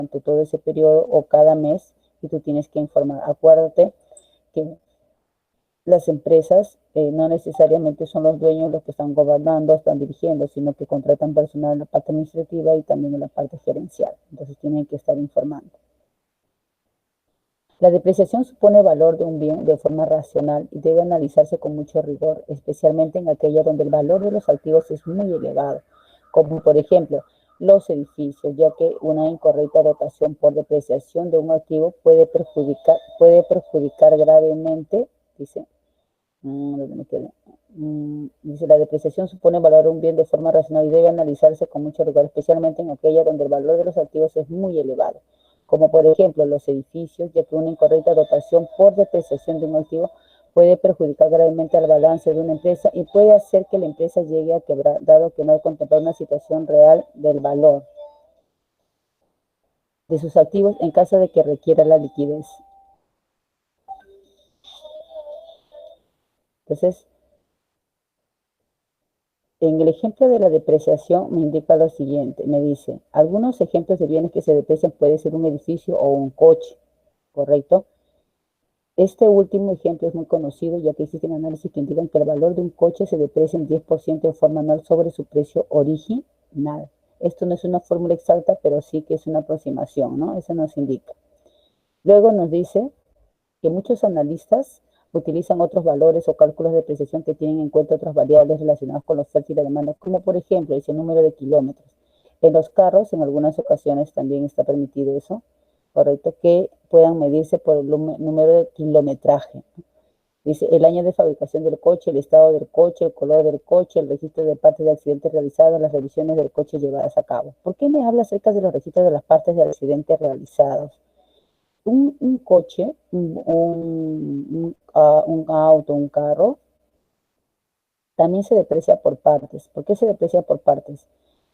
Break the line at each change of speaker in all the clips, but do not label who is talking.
durante todo ese periodo o cada mes y tú tienes que informar. Acuérdate que las empresas no necesariamente son los dueños los que están gobernando, están dirigiendo, sino que contratan personal en la parte administrativa y también en la parte gerencial. Entonces tienen que estar informando. La depreciación supone valor de un bien de forma racional y debe analizarse con mucho rigor, especialmente en aquella donde el valor de los activos es muy elevado, como por ejemplo los edificios, ya que una incorrecta dotación por depreciación de un activo puede perjudicar gravemente, dice, dice, la depreciación supone valorar un bien de forma racional y debe analizarse con mucho rigor, especialmente en aquella donde el valor de los activos es muy elevado, como por ejemplo los edificios, ya que una incorrecta dotación por depreciación de un activo puede perjudicar gravemente al balance de una empresa y puede hacer que la empresa llegue a quebrar, dado que no hay contemplar una situación real del valor de sus activos en caso de que requiera la liquidez. Entonces, en el ejemplo de la depreciación me indica lo siguiente, me dice, algunos ejemplos de bienes que se deprecian puede ser un edificio o un coche, ¿correcto? Este último ejemplo es muy conocido ya que existen análisis que indican que el valor de un coche se deprecia en 10% de forma anual sobre su precio original. Esto no es una fórmula exacta, pero sí que es una aproximación, ¿no? Eso nos indica. Luego nos dice que muchos analistas utilizan otros valores o cálculos de depreciación que tienen en cuenta otras variables relacionadas con la oferta y la demanda, como por ejemplo el número de kilómetros. En los carros, en algunas ocasiones también está permitido eso, correcto, que puedan medirse por el número de kilometraje. Dice el año de fabricación del coche, el estado del coche, el color del coche, el registro de partes de accidentes realizadas, las revisiones del coche llevadas a cabo. ¿Por qué me habla acerca de los registros de las partes de accidentes realizados? Un coche, un auto, un carro, también se deprecia por partes. ¿Por qué se deprecia por partes?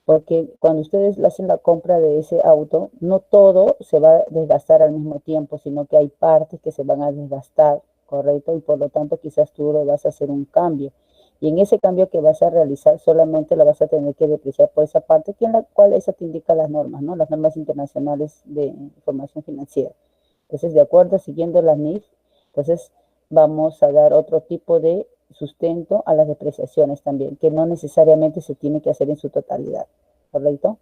Porque cuando ustedes hacen la compra de ese auto, no todo se va a desgastar al mismo tiempo, sino que hay partes que se van a desgastar, ¿correcto? Y por lo tanto quizás tú le vas a hacer un cambio. Y en ese cambio que vas a realizar, solamente la vas a tener que depreciar por esa parte, que en la cual esa te indica las normas, ¿no? Las normas internacionales de información financiera. Entonces, de acuerdo, siguiendo las NIF, entonces vamos a dar otro tipo de sustento a las depreciaciones también, que no necesariamente se tiene que hacer en su totalidad, ¿correcto?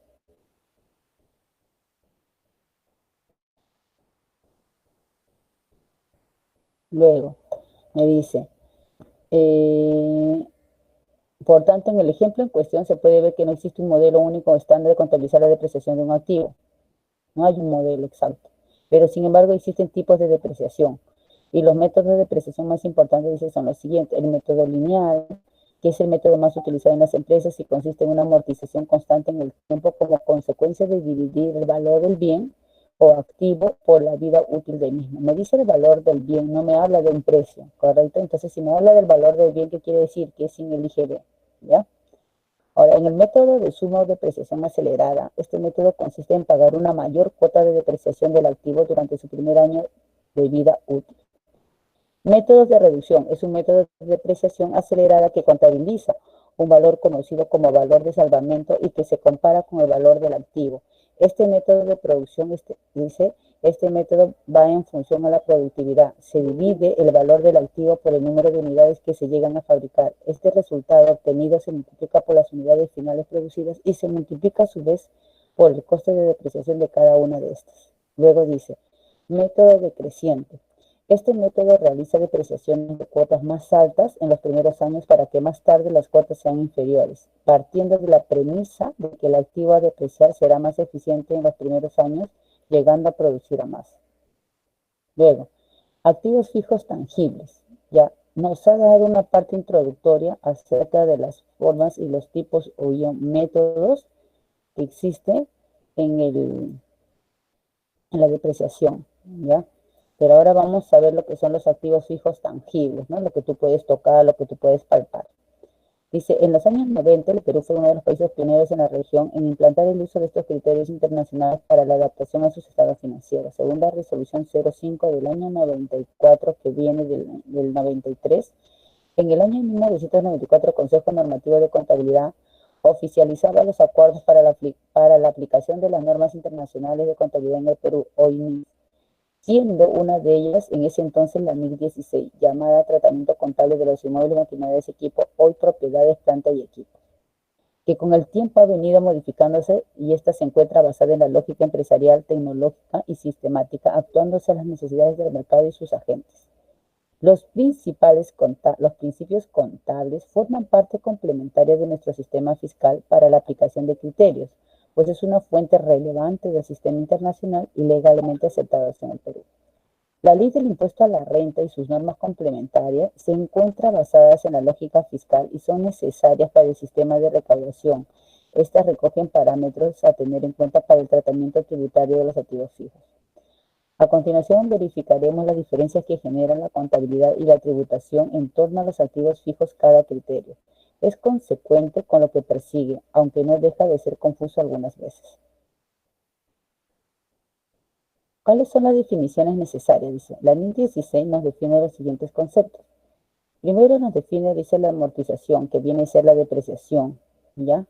Luego, me dice, por tanto, en el ejemplo en cuestión se puede ver que no existe un modelo único estándar de contabilizar la depreciación de un activo. No hay un modelo exacto. Pero, sin embargo, existen tipos de depreciación. Y los métodos de depreciación más importantes, dice, son los siguientes. El método lineal, que es el método más utilizado en las empresas y consiste en una amortización constante en el tiempo como consecuencia de dividir el valor del bien o activo por la vida útil del mismo. Me dice el valor del bien, no me habla de un precio, ¿correcto? Entonces, si me habla del valor del bien, ¿qué quiere decir? Que es sin el IGB, ¿ya? Ahora, en el método de suma o depreciación acelerada, este método consiste en pagar una mayor cuota de depreciación del activo durante su primer año de vida útil. Métodos de reducción. Es un método de depreciación acelerada que contabiliza un valor conocido como valor de salvamento y que se compara con el valor del activo. Este método de producción, este método va en función a la productividad. Se divide el valor del activo por el número de unidades que se llegan a fabricar. Este resultado obtenido se multiplica por las unidades finales producidas y se multiplica a su vez por el coste de depreciación de cada una de estas. Luego dice, método decreciente. Este método realiza depreciaciones de cuotas más altas en los primeros años para que más tarde las cuotas sean inferiores, partiendo de la premisa de que el activo a depreciar será más eficiente en los primeros años, llegando a producir a más. Luego, activos fijos tangibles. Ya nos ha dado una parte introductoria acerca de las formas y los tipos o métodos que existen en la depreciación, ¿ya? Pero ahora vamos a ver lo que son los activos fijos tangibles, ¿no? Lo que tú puedes tocar, lo que tú puedes palpar. Dice, en los años 90, el Perú fue uno de los países pioneros en la región en implantar el uso de estos criterios internacionales para la adaptación a sus estados financieros. Según la resolución 05 del año 94, que viene del 93, en el año 1994, el Consejo Normativo de Contabilidad oficializaba los acuerdos para la aplicación de las normas internacionales de contabilidad en el Perú, hoy, siendo una de ellas en ese entonces la 1016, llamada Tratamiento Contable de los Inmuebles, Maquinarias y Equipo, hoy Propiedades, Planta y Equipo, que con el tiempo ha venido modificándose y esta se encuentra basada en la lógica empresarial, tecnológica y sistemática, actuándose a las necesidades del mercado y sus agentes. Los principios contables forman parte complementaria de nuestro sistema fiscal para la aplicación de criterios, pues es una fuente relevante del sistema internacional y legalmente aceptados en el Perú. La ley del impuesto a la renta y sus normas complementarias se encuentran basadas en la lógica fiscal y son necesarias para el sistema de recaudación. Estas recogen parámetros a tener en cuenta para el tratamiento tributario de los activos fijos. A continuación, verificaremos las diferencias que generan la contabilidad y la tributación en torno a los activos fijos cada criterio. Es consecuente con lo que persigue, aunque no deja de ser confuso algunas veces. ¿Cuáles son las definiciones necesarias? Dice, la 1016 nos define los siguientes conceptos. Primero nos define, dice, la amortización, que viene a ser la depreciación, ¿ya?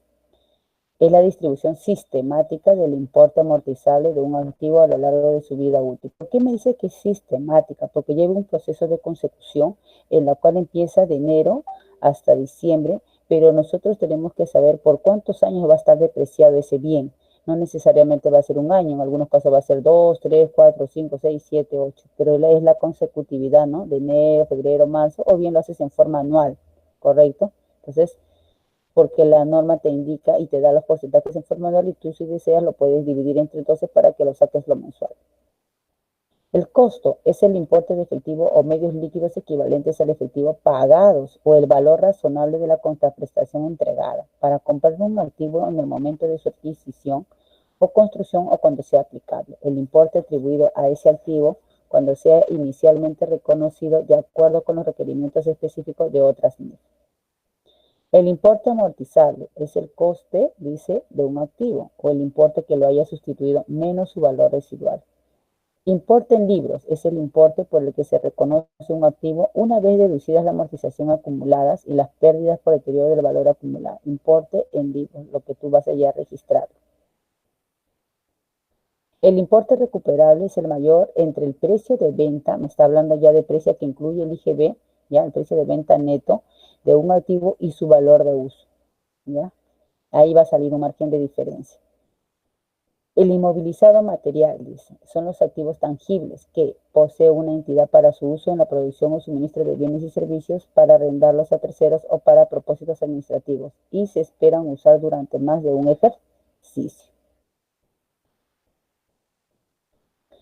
Es la distribución sistemática del importe amortizable de un activo a lo largo de su vida útil. ¿Por qué me dice que es sistemática? Porque lleva un proceso de consecución en la cual empieza de enero hasta diciembre, pero nosotros tenemos que saber por cuántos años va a estar depreciado ese bien. No necesariamente va a ser un año, en algunos casos va a ser 2, 3, 4, 5, 6, 7, 8, pero es la consecutividad, ¿no? De enero, febrero, marzo, o bien lo haces en forma anual, ¿correcto? Entonces, porque la norma te indica y te da los porcentajes en forma anual y tú, si deseas, lo puedes dividir entre 12 para que lo saques lo mensual. El costo es el importe de efectivo o medios líquidos equivalentes al efectivo pagados o el valor razonable de la contraprestación entregada para comprar un activo en el momento de su adquisición o construcción o cuando sea aplicable. El importe atribuido a ese activo cuando sea inicialmente reconocido de acuerdo con los requerimientos específicos de otras normas. El importe amortizable es el coste, dice, de un activo o el importe que lo haya sustituido menos su valor residual. Importe en libros es el importe por el que se reconoce un activo una vez deducidas la amortización acumuladas y las pérdidas por deterioro del valor acumulado. Importe en libros, lo que tú vas a ya registrar. El importe recuperable es el mayor entre el precio de venta, me está hablando ya de precio que incluye el IGB, ya el precio de venta neto de un activo y su valor de uso, ¿ya? Ahí va a salir un margen de diferencia. El inmovilizado material, dice, son los activos tangibles que posee una entidad para su uso en la producción o suministro de bienes y servicios, para arrendarlos a terceros o para propósitos administrativos y se esperan usar durante más de un ejercicio.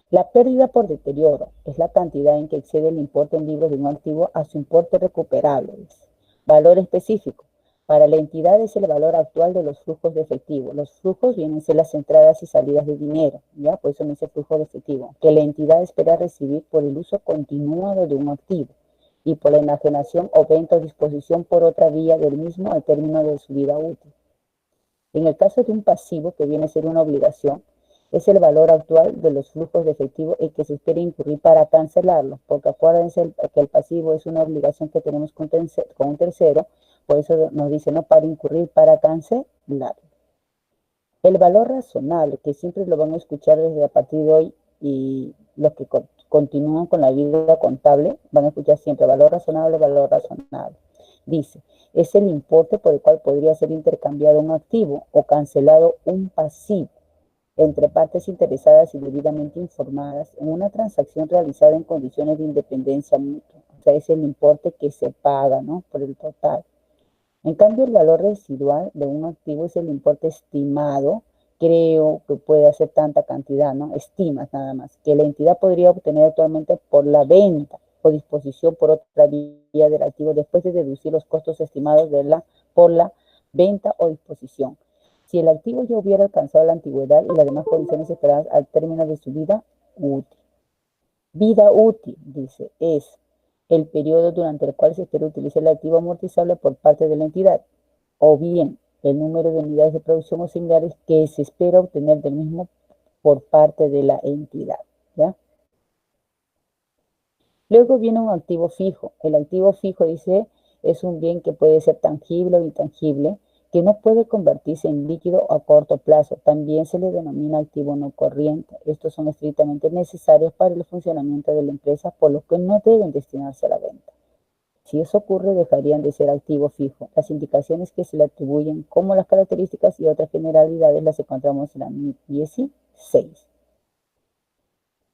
La pérdida por deterioro es la cantidad en que excede el importe en libros de un activo a su importe recuperable. Dice. Valor específico. Para la entidad es el valor actual de los flujos de efectivo. Los flujos vienen a ser las entradas y salidas de dinero, ¿ya? Por eso me dice flujo de efectivo, que la entidad espera recibir por el uso continuado de un activo y por la enajenación o venta o disposición por otra vía del mismo al término de su vida útil. En el caso de un pasivo, que viene a ser una obligación, es el valor actual de los flujos de efectivo el que se espera incurrir para cancelarlo, porque acuérdense que el pasivo es una obligación que tenemos con un tercero, por eso nos dice, ¿no? Para incurrir, para cancelarlo. El valor razonable, que siempre lo van a escuchar desde a partir de hoy, y los que continúan con la vida contable van a escuchar siempre valor razonable, valor razonable. Dice, es el importe por el cual podría ser intercambiado un activo o cancelado un pasivo entre partes interesadas y debidamente informadas en una transacción realizada en condiciones de independencia mutua. O sea, es el importe que se paga, ¿no? Por el total. En cambio, el valor residual de un activo es el importe estimado, creo que puede ser tanta cantidad, ¿no? Estimas nada más, que la entidad podría obtener actualmente por la venta o disposición por otra vía del activo después de deducir los costos estimados por la venta o disposición. Si el activo ya hubiera alcanzado la antigüedad y las demás condiciones esperadas al término de su vida útil. Vida útil, dice, es el periodo durante el cual se espera utilizar el activo amortizable por parte de la entidad, o bien el número de unidades de producción o similares que se espera obtener del mismo por parte de la entidad, ¿ya? Luego viene un activo fijo. El activo fijo, dice, es un bien que puede ser tangible o intangible, que no puede convertirse en líquido a corto plazo. También se le denomina activo no corriente. Estos son estrictamente necesarios para el funcionamiento de la empresa, por lo que no deben destinarse a la venta. Si eso ocurre, dejarían de ser activo fijo. Las indicaciones que se le atribuyen, como las características y otras generalidades, las encontramos en la NIC 16.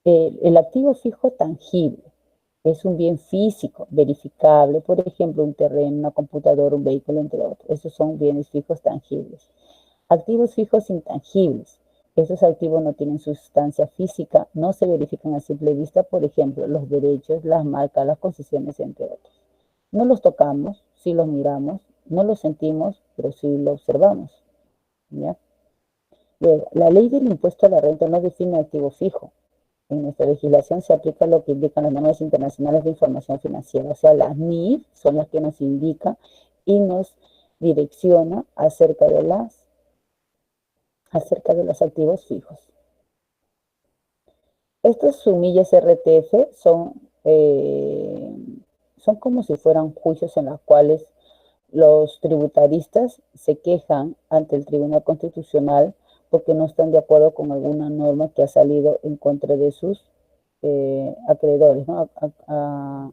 El activo fijo tangible es un bien físico, verificable, por ejemplo, un terreno, una computadora, un vehículo, entre otros. Esos son bienes fijos tangibles. Activos fijos intangibles. Estos activos no tienen sustancia física, no se verifican a simple vista, por ejemplo, los derechos, las marcas, las concesiones, entre otros. No los tocamos, sí los miramos, no los sentimos, pero sí los observamos. ¿Ya? Luego, la ley del impuesto a la renta no define activo fijo. En nuestra legislación se aplica lo que indican las normas internacionales de información financiera, o sea, las NIF son las que nos indican y nos direcciona acerca de los activos fijos. Estas sumillas RTF son como si fueran juicios en los cuales los tributaristas se quejan ante el Tribunal Constitucional porque no están de acuerdo con alguna norma que ha salido en contra de sus acreedores, ¿no?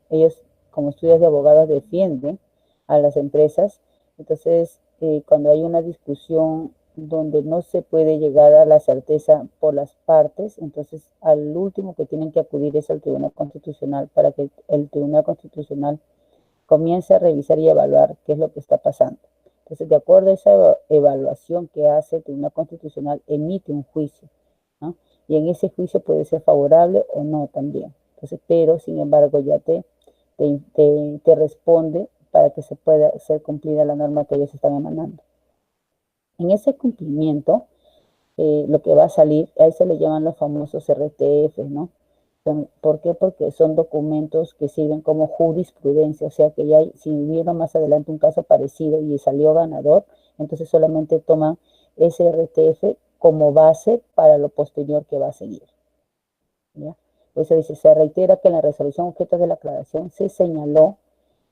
Ellos, como estudios de abogados, defienden a las empresas. Entonces, cuando hay una discusión donde no se puede llegar a la certeza por las partes, entonces al último que tienen que acudir es al Tribunal Constitucional para que el Tribunal Constitucional comience a revisar y evaluar qué es lo que está pasando. Entonces, de acuerdo a esa evaluación que hace el Tribunal Constitucional, emite un juicio, ¿no? Y en ese juicio puede ser favorable o no también. Entonces, pero, sin embargo, ya te responde para que se pueda hacer cumplida la norma que ellos están emanando. En ese cumplimiento, lo que va a salir, a eso le llaman los famosos RTF, ¿no? ¿Por qué? Porque son documentos que sirven como jurisprudencia, o sea que ya si hubiera más adelante un caso parecido y salió ganador, entonces solamente toman ese RTF como base para lo posterior que va a seguir. ¿Ya? Por eso dice, se reitera que en la resolución objeto de la aclaración se señaló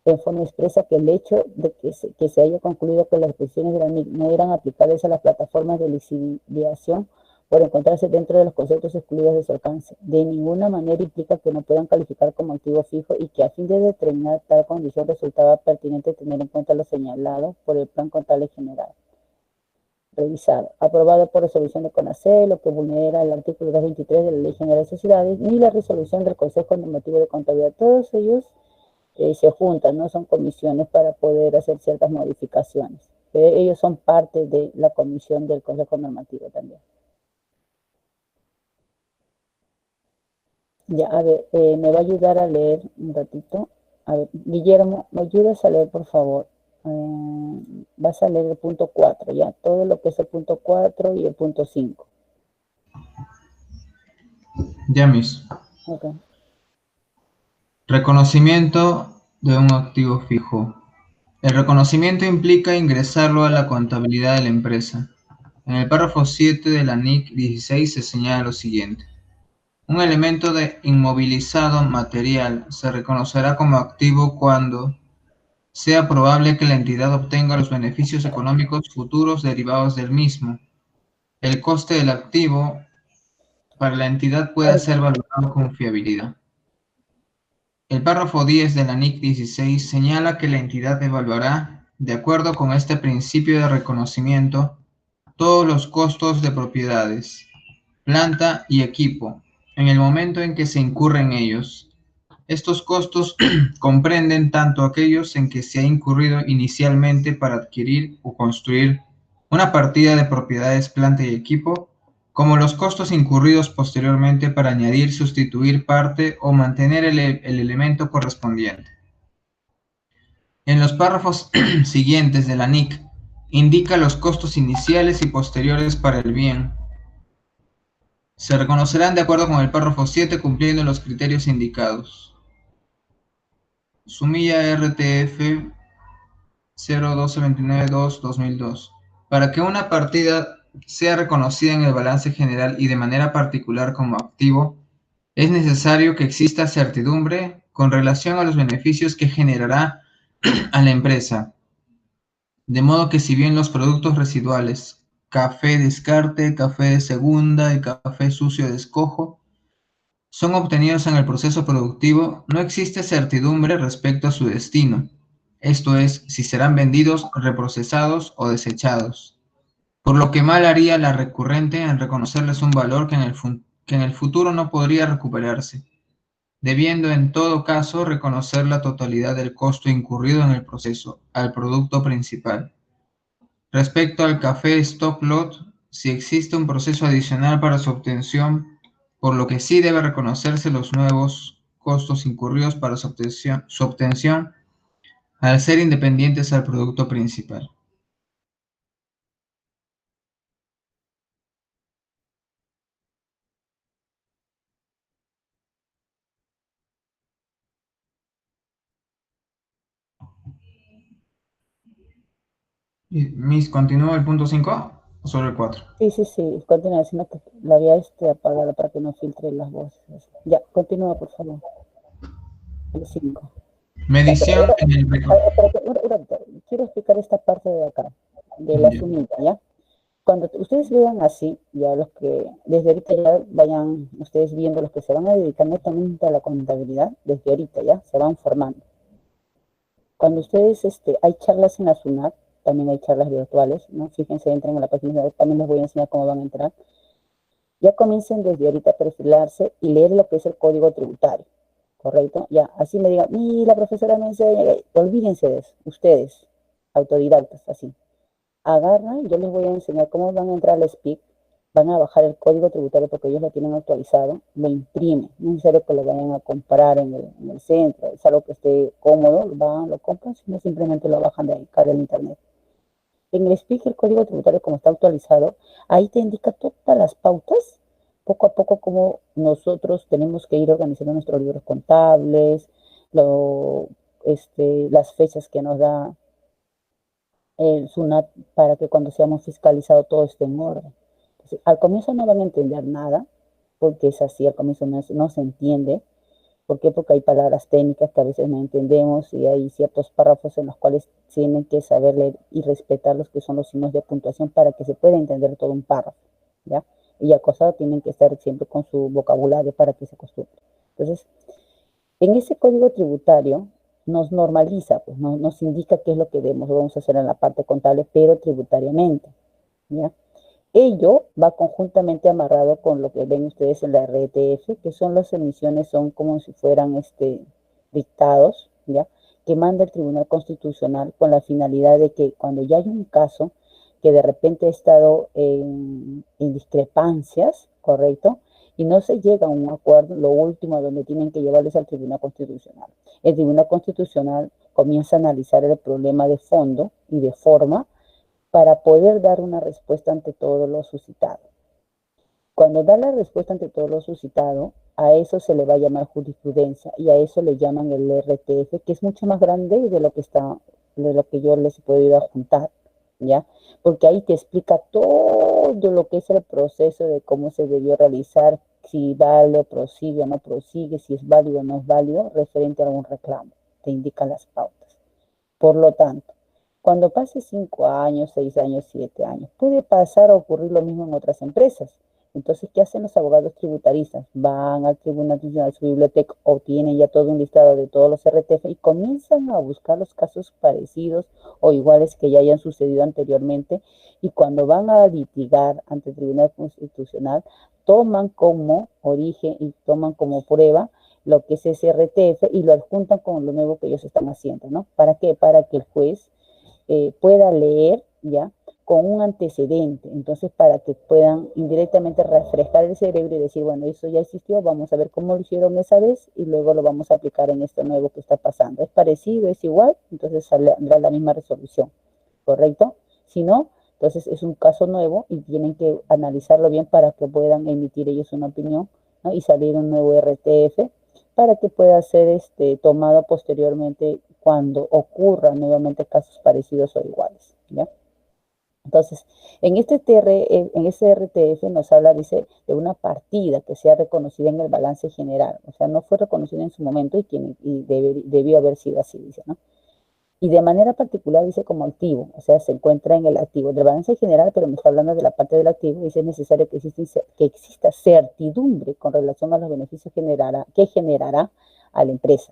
en forma expresa que el hecho de que se haya concluido que las expresiones de la NIC no eran aplicables a las plataformas de liquidación por encontrarse dentro de los conceptos excluidos de su alcance. De ninguna manera implica que no puedan calificar como activo fijo y que a fin de determinar tal condición resultaba pertinente tener en cuenta lo señalado por el Plan Contable General. Revisado. Aprobado por resolución de CONACE, lo que vulnera el artículo 223 de la Ley General de Sociedades, ni la resolución del Consejo Normativo de Contabilidad. Todos ellos se juntan, ¿no? Son comisiones para poder hacer ciertas modificaciones. Ellos son parte de la comisión del Consejo Normativo también. Ya, a ver, me va a ayudar a leer un ratito. A ver, Guillermo, ¿me ayudas a leer, por favor? Vas a leer el punto 4, ¿ya? Todo lo que es el punto 4 y el punto 5.
Ya mismo.
Okay.
Reconocimiento de un activo fijo. El reconocimiento implica ingresarlo a la contabilidad de la empresa. En el párrafo 7 de la NIC 16 se señala lo siguiente. Un elemento de inmovilizado material se reconocerá como activo cuando sea probable que la entidad obtenga los beneficios económicos futuros derivados del mismo. El coste del activo para la entidad pueda ser valorado con fiabilidad. El párrafo 10 de la NIC 16 señala que la entidad evaluará, de acuerdo con este principio de reconocimiento, todos los costos de propiedades, planta y equipo, en el momento en que se incurren ellos. Estos costos comprenden tanto aquellos en que se ha incurrido inicialmente para adquirir o construir una partida de propiedades, planta y equipo, como los costos incurridos posteriormente para añadir, sustituir parte o mantener el elemento correspondiente. En los párrafos siguientes de la NIC, indica los costos iniciales y posteriores para el bien. Se reconocerán de acuerdo con el párrafo 7 cumpliendo los criterios indicados. Sumilla RTF 01229-2-2002. Para que una partida sea reconocida en el balance general y de manera particular como activo, es necesario que exista certidumbre con relación a los beneficios que generará a la empresa. De modo que si bien los productos residuales, café descarte, café de segunda y café sucio de descojo, son obtenidos en el proceso productivo, no existe certidumbre respecto a su destino, esto es, si serán vendidos, reprocesados o desechados, por lo que mal haría la recurrente en reconocerles un valor que en el futuro no podría recuperarse, debiendo en todo caso reconocer la totalidad del costo incurrido en el proceso al producto principal. Respecto al café stock lot, si existe un proceso adicional para su obtención, por lo que sí debe reconocerse los nuevos costos incurridos para su obtención al ser independientes al producto principal. Miss, ¿continúa el punto 5 o solo el 4?
Sí, sí, sí, continúa diciendo que la había apagada para que no filtre las voces. Ya, continúa, por favor. El 5. Ya, pero
Medición
ahora,
en el...
espérate, quiero explicar esta parte de acá, de la
Ya.
sumita, ¿ya? Cuando ustedes vean así, ya los que desde ahorita ya vayan ustedes viendo los que se van a dedicar netamente a la contabilidad, desde ahorita ya se van formando. Cuando ustedes, hay charlas en la SUNAT, también hay charlas virtuales, ¿no? Fíjense, entren a la página web, también les voy a enseñar cómo van a entrar. Ya comiencen desde ahorita a perfilarse y leer lo que es el código tributario, ¿correcto? Ya, así me digan, la profesora me enseña, olvídense de eso, ustedes, autodidactas, así. Agarran, yo les voy a enseñar cómo van a entrar al SPIC, van a bajar el código tributario porque ellos lo tienen actualizado, lo imprimen, no es necesario que lo vayan a comprar en el centro, es algo que esté cómodo, van, lo compran, sino simplemente lo bajan de acá del internet. En el SPIC, el código tributario, como está actualizado, ahí te indica todas las pautas, poco a poco, como nosotros tenemos que ir organizando nuestros libros contables, lo, las fechas que nos da el SUNAT para que cuando seamos fiscalizados todo esté en orden. Entonces, al comienzo no van a entender nada, porque es así, al comienzo no se entiende. ¿Por qué? Porque hay palabras técnicas que a veces no entendemos y hay ciertos párrafos en los cuales tienen que saber leer y respetar los que son los signos de puntuación para que se pueda entender todo un párrafo, ¿ya? Y acosado tienen que estar siempre con su vocabulario para que se acostumbre. Entonces, en ese código tributario nos normaliza, pues nos indica qué es lo que vamos a hacer en la parte contable, pero tributariamente, ¿ya? Ello va conjuntamente amarrado con lo que ven ustedes en la RTF, que son las emisiones, son como si fueran dictados, ¿ya? Que manda el Tribunal Constitucional con la finalidad de que cuando ya hay un caso que de repente ha estado en discrepancias, ¿correcto? Y no se llega a un acuerdo, lo último donde tienen que llevarles al Tribunal Constitucional. El Tribunal Constitucional comienza a analizar el problema de fondo y de forma para poder dar una respuesta ante todo lo suscitado. Cuando da la respuesta ante todo lo suscitado, a eso se le va a llamar jurisprudencia y a eso le llaman el RTF, que es mucho más grande de lo que yo les he podido adjuntar, ¿ya? Porque ahí te explica todo lo que es el proceso de cómo se debió realizar, si vale, prosigue o no prosigue, si es válido o no es válido, referente a algún reclamo. Te indica las pautas. Por lo tanto, cuando pase 5 años, 6 años, 7 años, puede pasar a ocurrir lo mismo en otras empresas. Entonces, ¿qué hacen los abogados tributaristas? Van al Tribunal Nacional de su biblioteca o tienen ya todo un listado de todos los RTF y comienzan a buscar los casos parecidos o iguales que ya hayan sucedido anteriormente. Y cuando van a litigar ante el Tribunal Constitucional, toman como origen y toman como prueba lo que es ese RTF y lo adjuntan con lo nuevo que ellos están haciendo, ¿no? ¿Para qué? Para que el juez pueda leer, ¿ya? Con un antecedente, entonces para que puedan indirectamente refrescar el cerebro y decir, bueno, eso ya existió, vamos a ver cómo lo hicieron esa vez y luego lo vamos a aplicar en esto nuevo que está pasando. ¿Es parecido? ¿Es igual? Entonces saldrá la misma resolución, ¿correcto? Si no, entonces es un caso nuevo y tienen que analizarlo bien para que puedan emitir ellos una opinión, ¿no? Y salir un nuevo RTF para que pueda ser tomado posteriormente cuando ocurran nuevamente casos parecidos o iguales, ¿ya? Entonces, en ese RTF nos habla, dice, de una partida que sea reconocida en el balance general, o sea, no fue reconocida en su momento y debió haber sido así, dice, ¿no? Y de manera particular dice como activo, o sea, se encuentra en el activo del balance general, pero me está hablando de la parte del activo. Dice: es necesario que exista certidumbre con relación a los beneficios que generará a la empresa.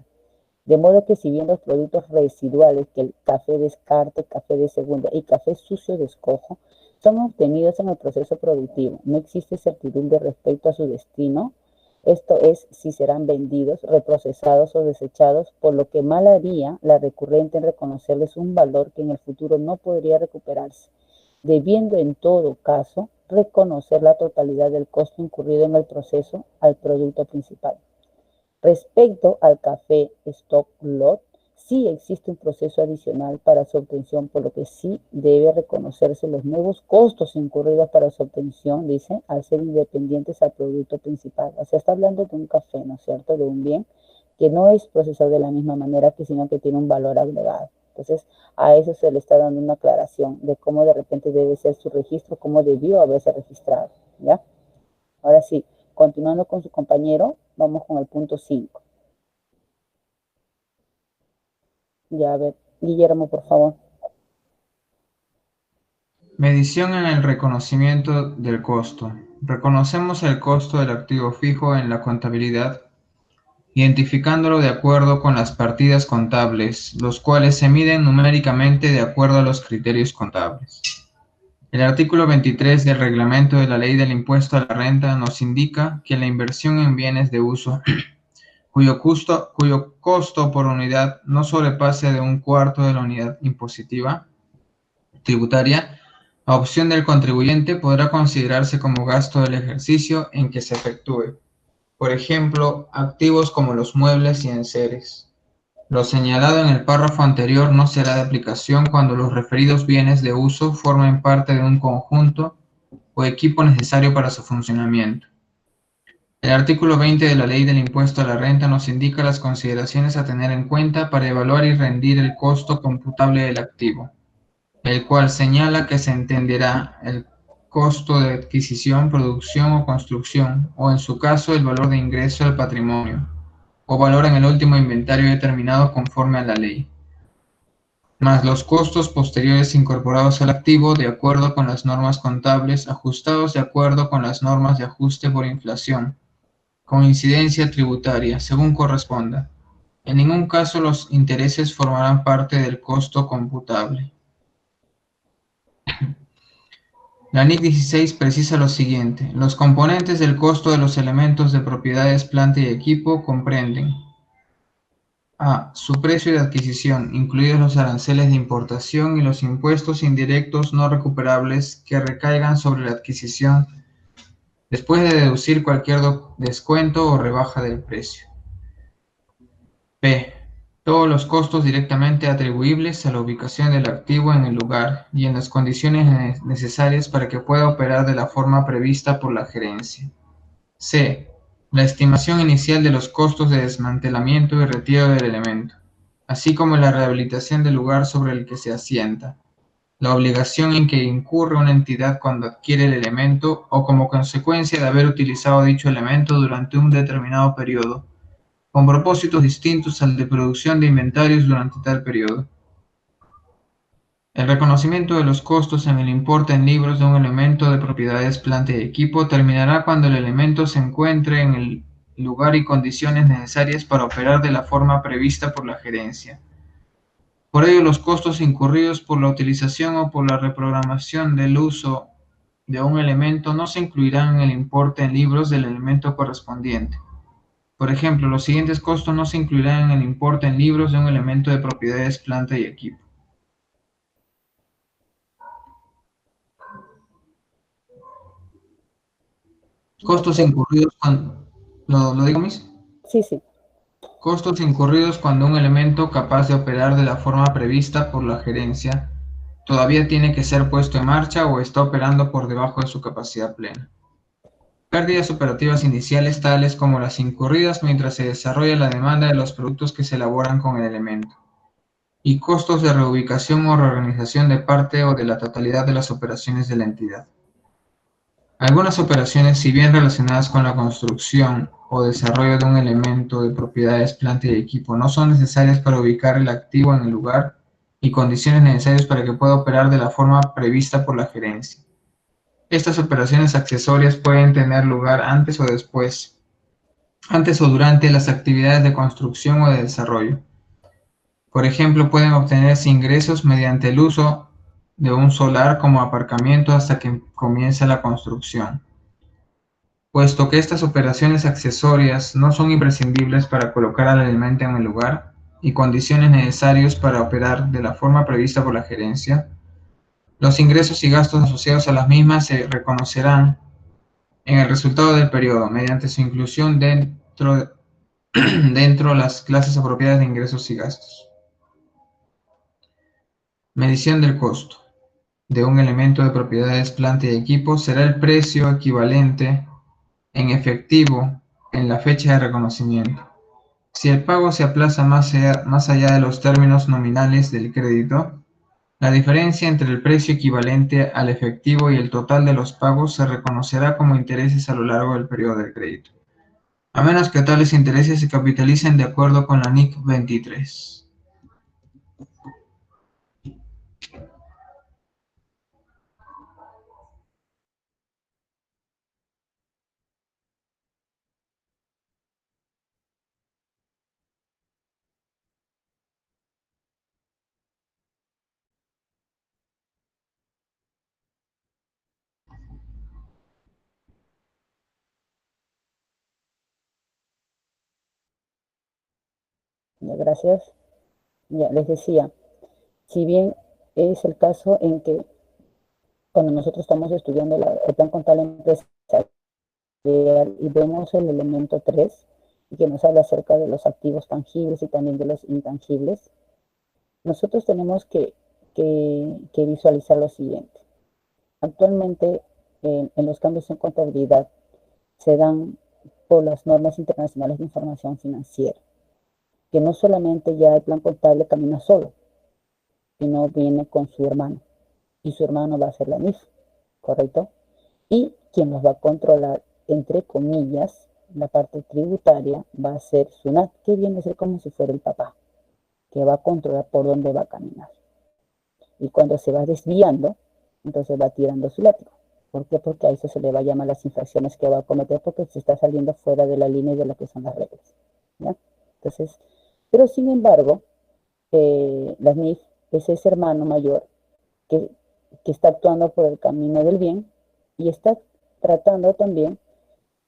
De modo que si bien los productos residuales, que el café descarte, café de segunda y café sucio de escojo, son obtenidos en el proceso productivo, no existe certidumbre respecto a su destino, esto es, si serán vendidos, reprocesados o desechados, por lo que mal haría la recurrente en reconocerles un valor que en el futuro no podría recuperarse, debiendo en todo caso reconocer la totalidad del costo incurrido en el proceso al producto principal. Respecto al café stock lot, sí existe un proceso adicional para su obtención, por lo que sí debe reconocerse los nuevos costos incurridos para su obtención, dice, al ser independientes al producto principal. O sea, está hablando de un café, ¿no es cierto?, de un bien que no es procesado de la misma manera, sino que tiene un valor agregado. Entonces, a eso se le está dando una aclaración de cómo de repente debe ser su registro, cómo debió haberse registrado, ¿ya? Ahora sí, continuando con su compañero, vamos con el punto 5. Ya, a ver, Guillermo, por favor.
Medición en el reconocimiento del costo. Reconocemos el costo del activo fijo en la contabilidad, identificándolo de acuerdo con las partidas contables, los cuales se miden numéricamente de acuerdo a los criterios contables. El artículo 23 del reglamento de la Ley del Impuesto a la Renta nos indica que la inversión en bienes de uso cuyo costo por unidad no sobrepase de un cuarto de la unidad impositiva tributaria, a opción del contribuyente, podrá considerarse como gasto del ejercicio en que se efectúe. Por ejemplo, activos como los muebles y enseres. Lo señalado en el párrafo anterior no será de aplicación cuando los referidos bienes de uso formen parte de un conjunto o equipo necesario para su funcionamiento. El artículo 20 de la Ley del Impuesto a la Renta nos indica las consideraciones a tener en cuenta para evaluar y rendir el costo computable del activo, el cual señala que se entenderá el costo de adquisición, producción o construcción, o en su caso el valor de ingreso al patrimonio, o valor en el último inventario determinado conforme a la ley, más los costos posteriores incorporados al activo de acuerdo con las normas contables, ajustados de acuerdo con las normas de ajuste por inflación, con incidencia tributaria, según corresponda. En ningún caso los intereses formarán parte del costo computable. La NIC 16 precisa lo siguiente: los componentes del costo de los elementos de propiedades, planta y equipo comprenden: a. Su precio de adquisición, incluidos los aranceles de importación y los impuestos indirectos no recuperables que recaigan sobre la adquisición después de deducir cualquier descuento o rebaja del precio. B. Todos los costos directamente atribuibles a la ubicación del activo en el lugar y en las condiciones necesarias para que pueda operar de la forma prevista por la gerencia. C. La estimación inicial de los costos de desmantelamiento y retiro del elemento, así como la rehabilitación del lugar sobre el que se asienta, la obligación en que incurre una entidad cuando adquiere el elemento o como consecuencia de haber utilizado dicho elemento durante un determinado periodo, con propósitos distintos al de producción de inventarios durante tal periodo. El reconocimiento de los costos en el importe en libros de un elemento de propiedades, planta y equipo terminará cuando el elemento se encuentre en el lugar y condiciones necesarias para operar de la forma prevista por la gerencia. Por ello, los costos incurridos por la utilización o por la reprogramación del uso de un elemento no se incluirán en el importe en libros del elemento correspondiente. Por ejemplo, los siguientes costos no se incluirán en el importe en libros de un elemento de propiedades, planta y equipo. Costos incurridos cuando... ¿Lo digo, Miss?
Sí, sí.
Costos incurridos cuando un elemento capaz de operar de la forma prevista por la gerencia todavía tiene que ser puesto en marcha o está operando por debajo de su capacidad plena. Pérdidas operativas iniciales tales como las incurridas mientras se desarrolla la demanda de los productos que se elaboran con el elemento. Y costos de reubicación o reorganización de parte o de la totalidad de las operaciones de la entidad. Algunas operaciones, si bien relacionadas con la construcción o desarrollo de un elemento de propiedades, planta y equipo, no son necesarias para ubicar el activo en el lugar y condiciones necesarias para que pueda operar de la forma prevista por la gerencia. Estas operaciones accesorias pueden tener lugar antes o después, antes o durante las actividades de construcción o de desarrollo. Por ejemplo, pueden obtenerse ingresos mediante el uso de un solar como aparcamiento hasta que comience la construcción. Puesto que estas operaciones accesorias no son imprescindibles para colocar al elemento en el lugar y condiciones necesarias para operar de la forma prevista por la gerencia, los ingresos y gastos asociados a las mismas se reconocerán en el resultado del periodo mediante su inclusión dentro de las clases apropiadas de ingresos y gastos. Medición del costo de un elemento de propiedades, planta y equipo será el precio equivalente en efectivo en la fecha de reconocimiento. Si el pago se aplaza más allá de los términos nominales del crédito, la diferencia entre el precio equivalente al efectivo y el total de los pagos se reconocerá como intereses a lo largo del periodo del crédito, a menos que tales intereses se capitalicen de acuerdo con la NIC 23.
Ya, gracias. Ya les decía, si bien es el caso en que cuando nosotros estamos estudiando el plan contable empresarial y vemos el elemento 3, y que nos habla acerca de los activos tangibles y también de los intangibles, nosotros tenemos que visualizar lo siguiente. Actualmente, en los cambios en contabilidad se dan por las normas internacionales de información financiera, que no solamente ya el plan contable camina solo, sino viene con su hermano, y su hermano va a ser la NIF, ¿correcto? Y quien nos va a controlar, entre comillas, la parte tributaria va a ser SUNAT, que viene a ser como si fuera el papá, que va a controlar por dónde va a caminar. Y cuando se va desviando, entonces va tirando su látigo. ¿Por qué? Porque a eso se le va a llamar las infracciones que va a cometer porque se está saliendo fuera de la línea y de lo que son las reglas. ¿Ya? Entonces, pero sin embargo, la NIF es ese hermano mayor que, que está actuando por el camino del bien y está tratando también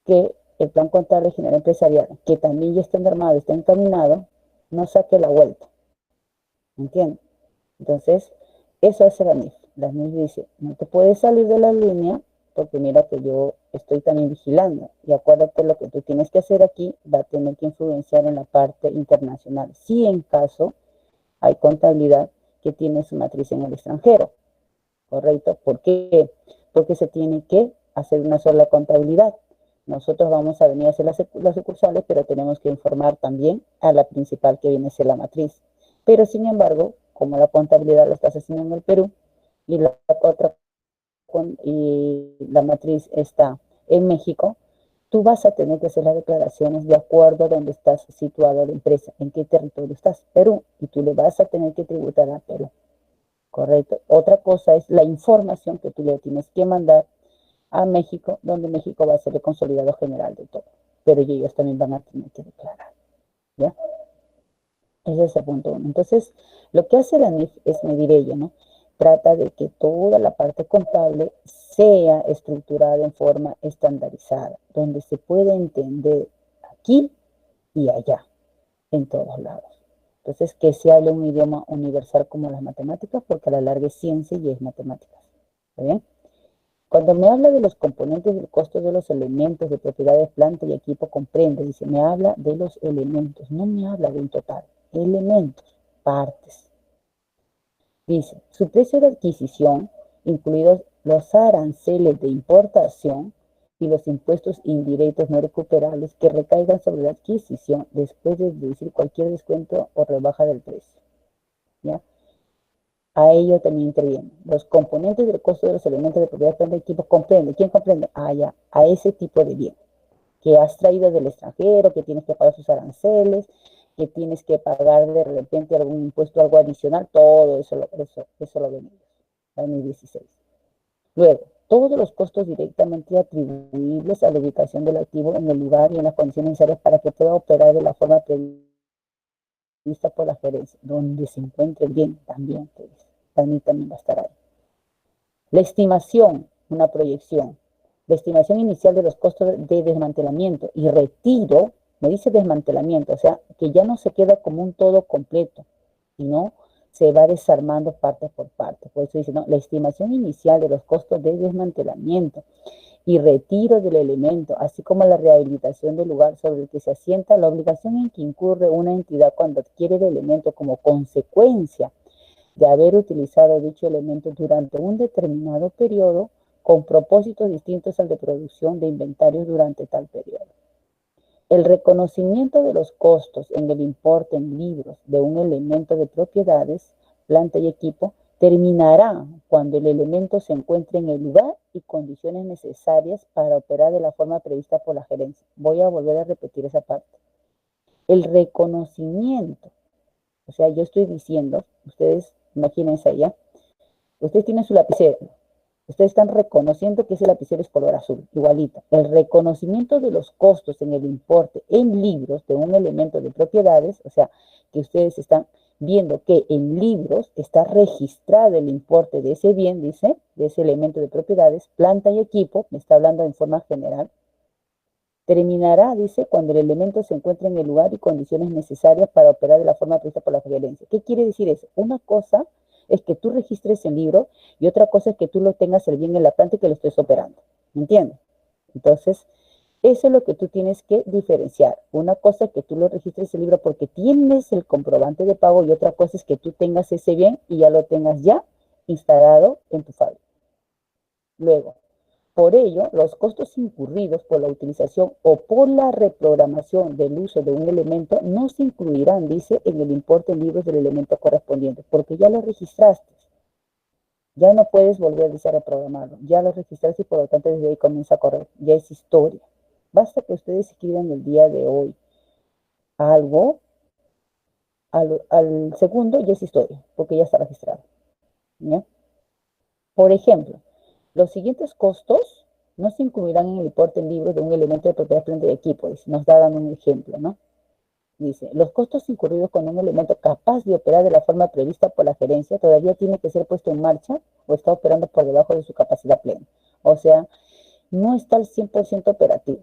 que el plan contable general empresarial, que también ya está normado, está encaminado, no saque la vuelta. ¿Entiendes? Entonces, eso hace la NIF. La NIF dice, no te puedes salir de la línea porque mira que yo estoy también vigilando. Y acuérdate, lo que tú tienes que hacer aquí va a tener que influenciar en la parte internacional. Si en caso hay contabilidad que tiene su matriz en el extranjero, ¿correcto? ¿Por qué? Porque se tiene que hacer una sola contabilidad. Nosotros vamos a venir a hacer las sucursales, pero tenemos que informar también a la principal que viene a ser la matriz. Pero sin embargo, como la contabilidad la estás haciendo en el Perú y la otra y la matriz está en México, tú vas a tener que hacer las declaraciones de acuerdo a donde estás situada la empresa, en qué territorio estás, Perú, y tú le vas a tener que tributar a Perú, ¿correcto? Otra cosa es la información que tú le tienes que mandar a México, donde México va a ser el consolidado general de todo, pero ellos también van a tener que declarar, ¿ya? Ese es el punto uno. Entonces, lo que hace la NIF es medir ella, ¿no? Trata de que toda la parte contable sea estructurada en forma estandarizada, donde se pueda entender aquí y allá, en todos lados. Entonces, que se hable un idioma universal como las matemáticas, porque a la larga es ciencia y es matemáticas. ¿Está bien? Cuando me habla de los componentes del costo de los elementos de propiedades, planta y equipo, comprende, dice, me habla de los elementos, no me habla de un total. Elementos, partes. Dice, su precio de adquisición, incluidos los aranceles de importación y los impuestos indirectos no recuperables que recaigan sobre la adquisición después de deducir cualquier descuento o rebaja del precio. ¿Ya? A ello también intervienen. Los componentes del costo de los elementos de propiedad planta de equipo comprende. ¿Quién comprende? Ya, a ese tipo de bien que has traído del extranjero, que tienes que pagar sus aranceles que tienes que pagar de repente algún impuesto, algo adicional, todo eso lo ven ellos, la NIC 16. Luego, todos los costos directamente atribuibles a la ubicación del activo en el lugar y en las condiciones necesarias para que pueda operar de la forma prevista por la gerencia, donde se encuentre bien también, pues, también va a estar ahí. La estimación, una proyección. La estimación inicial de los costos de desmantelamiento y retiro, me dice desmantelamiento, o sea, que ya no se queda como un todo completo, sino se va desarmando parte por parte. Por eso dice, no, la estimación inicial de los costos de desmantelamiento y retiro del elemento, así como la rehabilitación del lugar sobre el que se asienta, la obligación en que incurre una entidad cuando adquiere el elemento como consecuencia de haber utilizado dicho elemento durante un determinado periodo con propósitos distintos al de producción de inventarios durante tal periodo. El reconocimiento de los costos en el importe en libros de un elemento de propiedades, planta y equipo terminará cuando el elemento se encuentre en el lugar y condiciones necesarias para operar de la forma prevista por la gerencia. Voy a volver a repetir esa parte. El reconocimiento, o sea, yo estoy diciendo, ustedes imagínense allá, ustedes tienen su lapicero, ustedes están reconociendo que ese lapicero es color azul, igualito. El reconocimiento de los costos en el importe en libros de un elemento de propiedades, o sea, que ustedes están viendo que en libros está registrado el importe de ese bien, dice, de ese elemento de propiedades, planta y equipo, me está hablando en forma general, terminará, dice, cuando el elemento se encuentre en el lugar y condiciones necesarias para operar de la forma prevista por la gerencia. ¿Qué quiere decir eso? Una cosa es que tú registres el libro y otra cosa es que tú lo tengas el bien en la planta y que lo estés operando. ¿Me entiendes? Entonces, eso es lo que tú tienes que diferenciar. Una cosa es que tú lo registres el libro porque tienes el comprobante de pago y otra cosa es que tú tengas ese bien y ya lo tengas ya instalado en tu fábrica. Luego, por ello, los costos incurridos por la utilización o por la reprogramación del uso de un elemento no se incluirán, dice, en el importe en libros del elemento correspondiente, porque ya lo registraste. Ya no puedes volver, dice, a reprogramarlo. Ya lo registraste y por lo tanto desde ahí comienza a correr. Ya es historia. Basta que ustedes escriban el día de hoy algo, al segundo ya es historia, porque ya está registrado. ¿Ya? Por ejemplo, los siguientes costos no se incluirán en el importe en libros de un elemento de propiedad planta de equipo. Dice, nos dan un ejemplo, ¿no? Dice, los costos incurridos con un elemento capaz de operar de la forma prevista por la gerencia todavía tiene que ser puesto en marcha o está operando por debajo de su capacidad plena. O sea, no está al 100% operativo,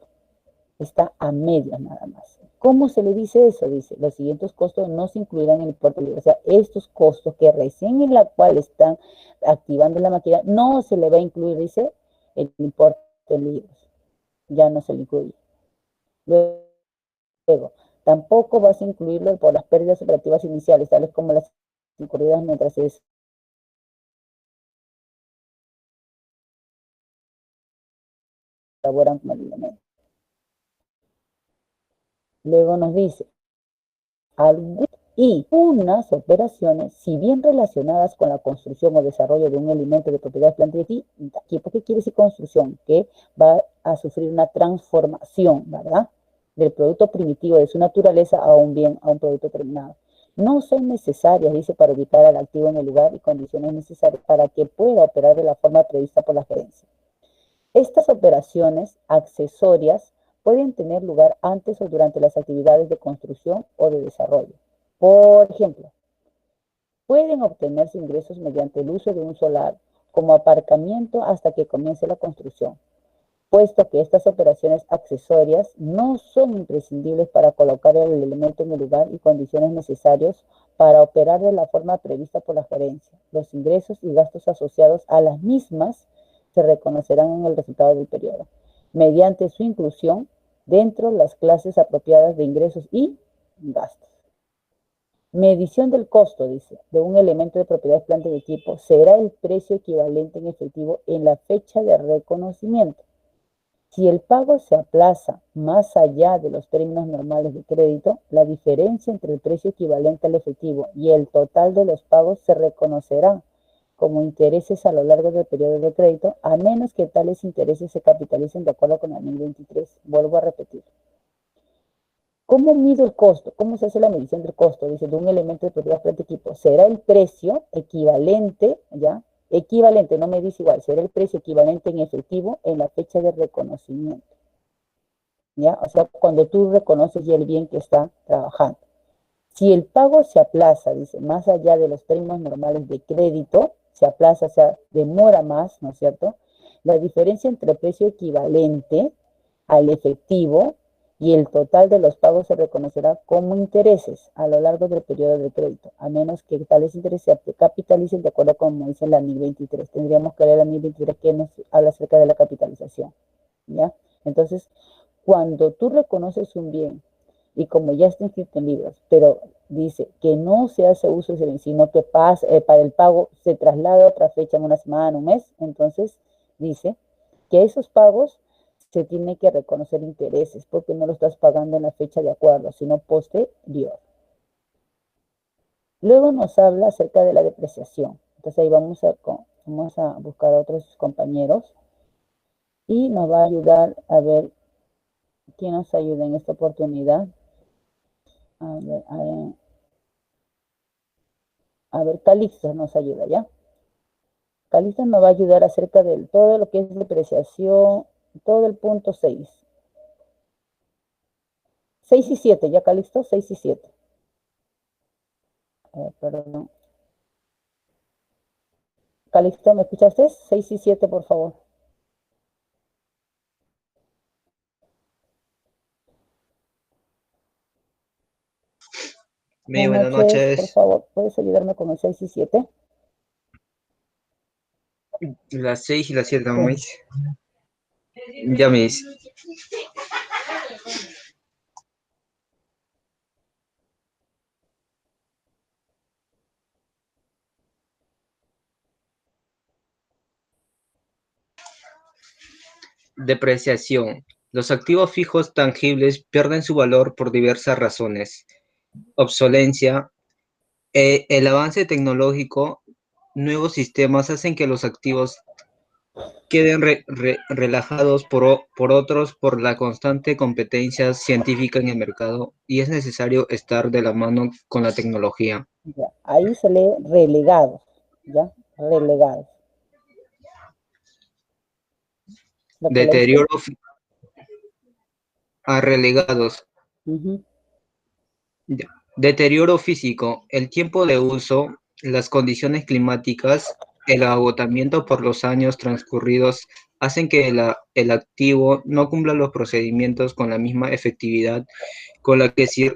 está a medias nada más. ¿Cómo se le dice eso? Dice, los siguientes costos no se incluirán en el importe libre. O sea, estos costos que recién en la cual están activando la máquina, no se le va a incluir, dice, el importe en libros. Ya no se le incluye. Luego, tampoco vas a incluirlo por las pérdidas operativas iniciales, tales como las incurridas mientras se elaboran con el elemento. Luego nos dice, y unas operaciones, si bien relacionadas con la construcción o desarrollo de un elemento de propiedad planta y equipo, ¿qué quiere decir construcción? Que va a sufrir una transformación, ¿verdad? Del producto primitivo de su naturaleza a un bien, a un producto terminado. No son necesarias, dice, para ubicar al activo en el lugar y condiciones necesarias para que pueda operar de la forma prevista por la gerencia. Estas operaciones accesorias pueden tener lugar antes o durante las actividades de construcción o de desarrollo. Por ejemplo, pueden obtenerse ingresos mediante el uso de un solar como aparcamiento hasta que comience la construcción, puesto que estas operaciones accesorias no son imprescindibles para colocar el elemento en el lugar y condiciones necesarias para operar de la forma prevista por la gerencia. Los ingresos y gastos asociados a las mismas se reconocerán en el resultado del periodo, mediante su inclusión dentro de las clases apropiadas de ingresos y gastos. Medición del costo, dice, de un elemento de propiedad planta y equipo será el precio equivalente en efectivo en la fecha de reconocimiento. Si el pago se aplaza más allá de los términos normales de crédito, la diferencia entre el precio equivalente al efectivo y el total de los pagos se reconocerá como intereses a lo largo del periodo de crédito, a menos que tales intereses se capitalicen de acuerdo con la NIC 23. Vuelvo a repetir. ¿Cómo mido el costo? ¿Cómo se hace la medición del costo? Dice, de un elemento de propiedad frente equipo. Será el precio equivalente, ¿ya? Equivalente, no me dice igual, será el precio equivalente en efectivo en la fecha de reconocimiento, ¿ya? O sea, cuando tú reconoces ya el bien que está trabajando. Si el pago se aplaza, dice, más allá de los términos normales de crédito, se aplaza, o sea, demora más, ¿no es cierto? La diferencia entre el precio equivalente al efectivo y el total de los pagos se reconocerá como intereses a lo largo del periodo de crédito, a menos que tales intereses se capitalicen de acuerdo con como dice la NIC 23. Tendríamos que leer la NIC 23 que nos habla acerca de la capitalización, ¿ya? Entonces, cuando tú reconoces un bien y como ya está inscrito en libros, pero dice que no se hace uso de ese bien, sino que pasa, para el pago se traslada a otra fecha en una semana, un mes, entonces dice que esos pagos se tiene que reconocer intereses porque no lo estás pagando en la fecha de acuerdo, sino posterior. Luego nos habla acerca de la depreciación. Entonces ahí vamos a buscar a otros compañeros y nos va a ayudar a ver quién nos ayuda en esta oportunidad. A ver, Calixto nos ayuda, ¿ya? Calixto nos va a ayudar acerca de todo lo que es depreciación, todo el punto 6. 6 y 7, ¿ya Calixto? 6 y 7. Perdón. Calixto, ¿me escuchaste? 6 y 7, por favor.
Buenas
Buenas noches, por
noches.
favor, ¿puedes ayudarme con el 6 y 7?
Las 6 y las 7,
Sí.
¿me dice? Ya me dice. Depreciación. Los activos fijos tangibles pierden su valor por diversas razones. Obsolencia. El avance tecnológico, nuevos sistemas hacen que los activos queden relajados por otros por la constante competencia científica en el mercado y es necesario estar de la mano con la tecnología.
Ya. Ahí se lee relegados, ¿ya? Relegados. ¿Lo que leíste?
Deterioro a relegados. Ya. Deterioro físico. El tiempo de uso, las condiciones climáticas, el agotamiento por los años transcurridos hacen que el activo no cumpla los procedimientos con la misma efectividad con la que sí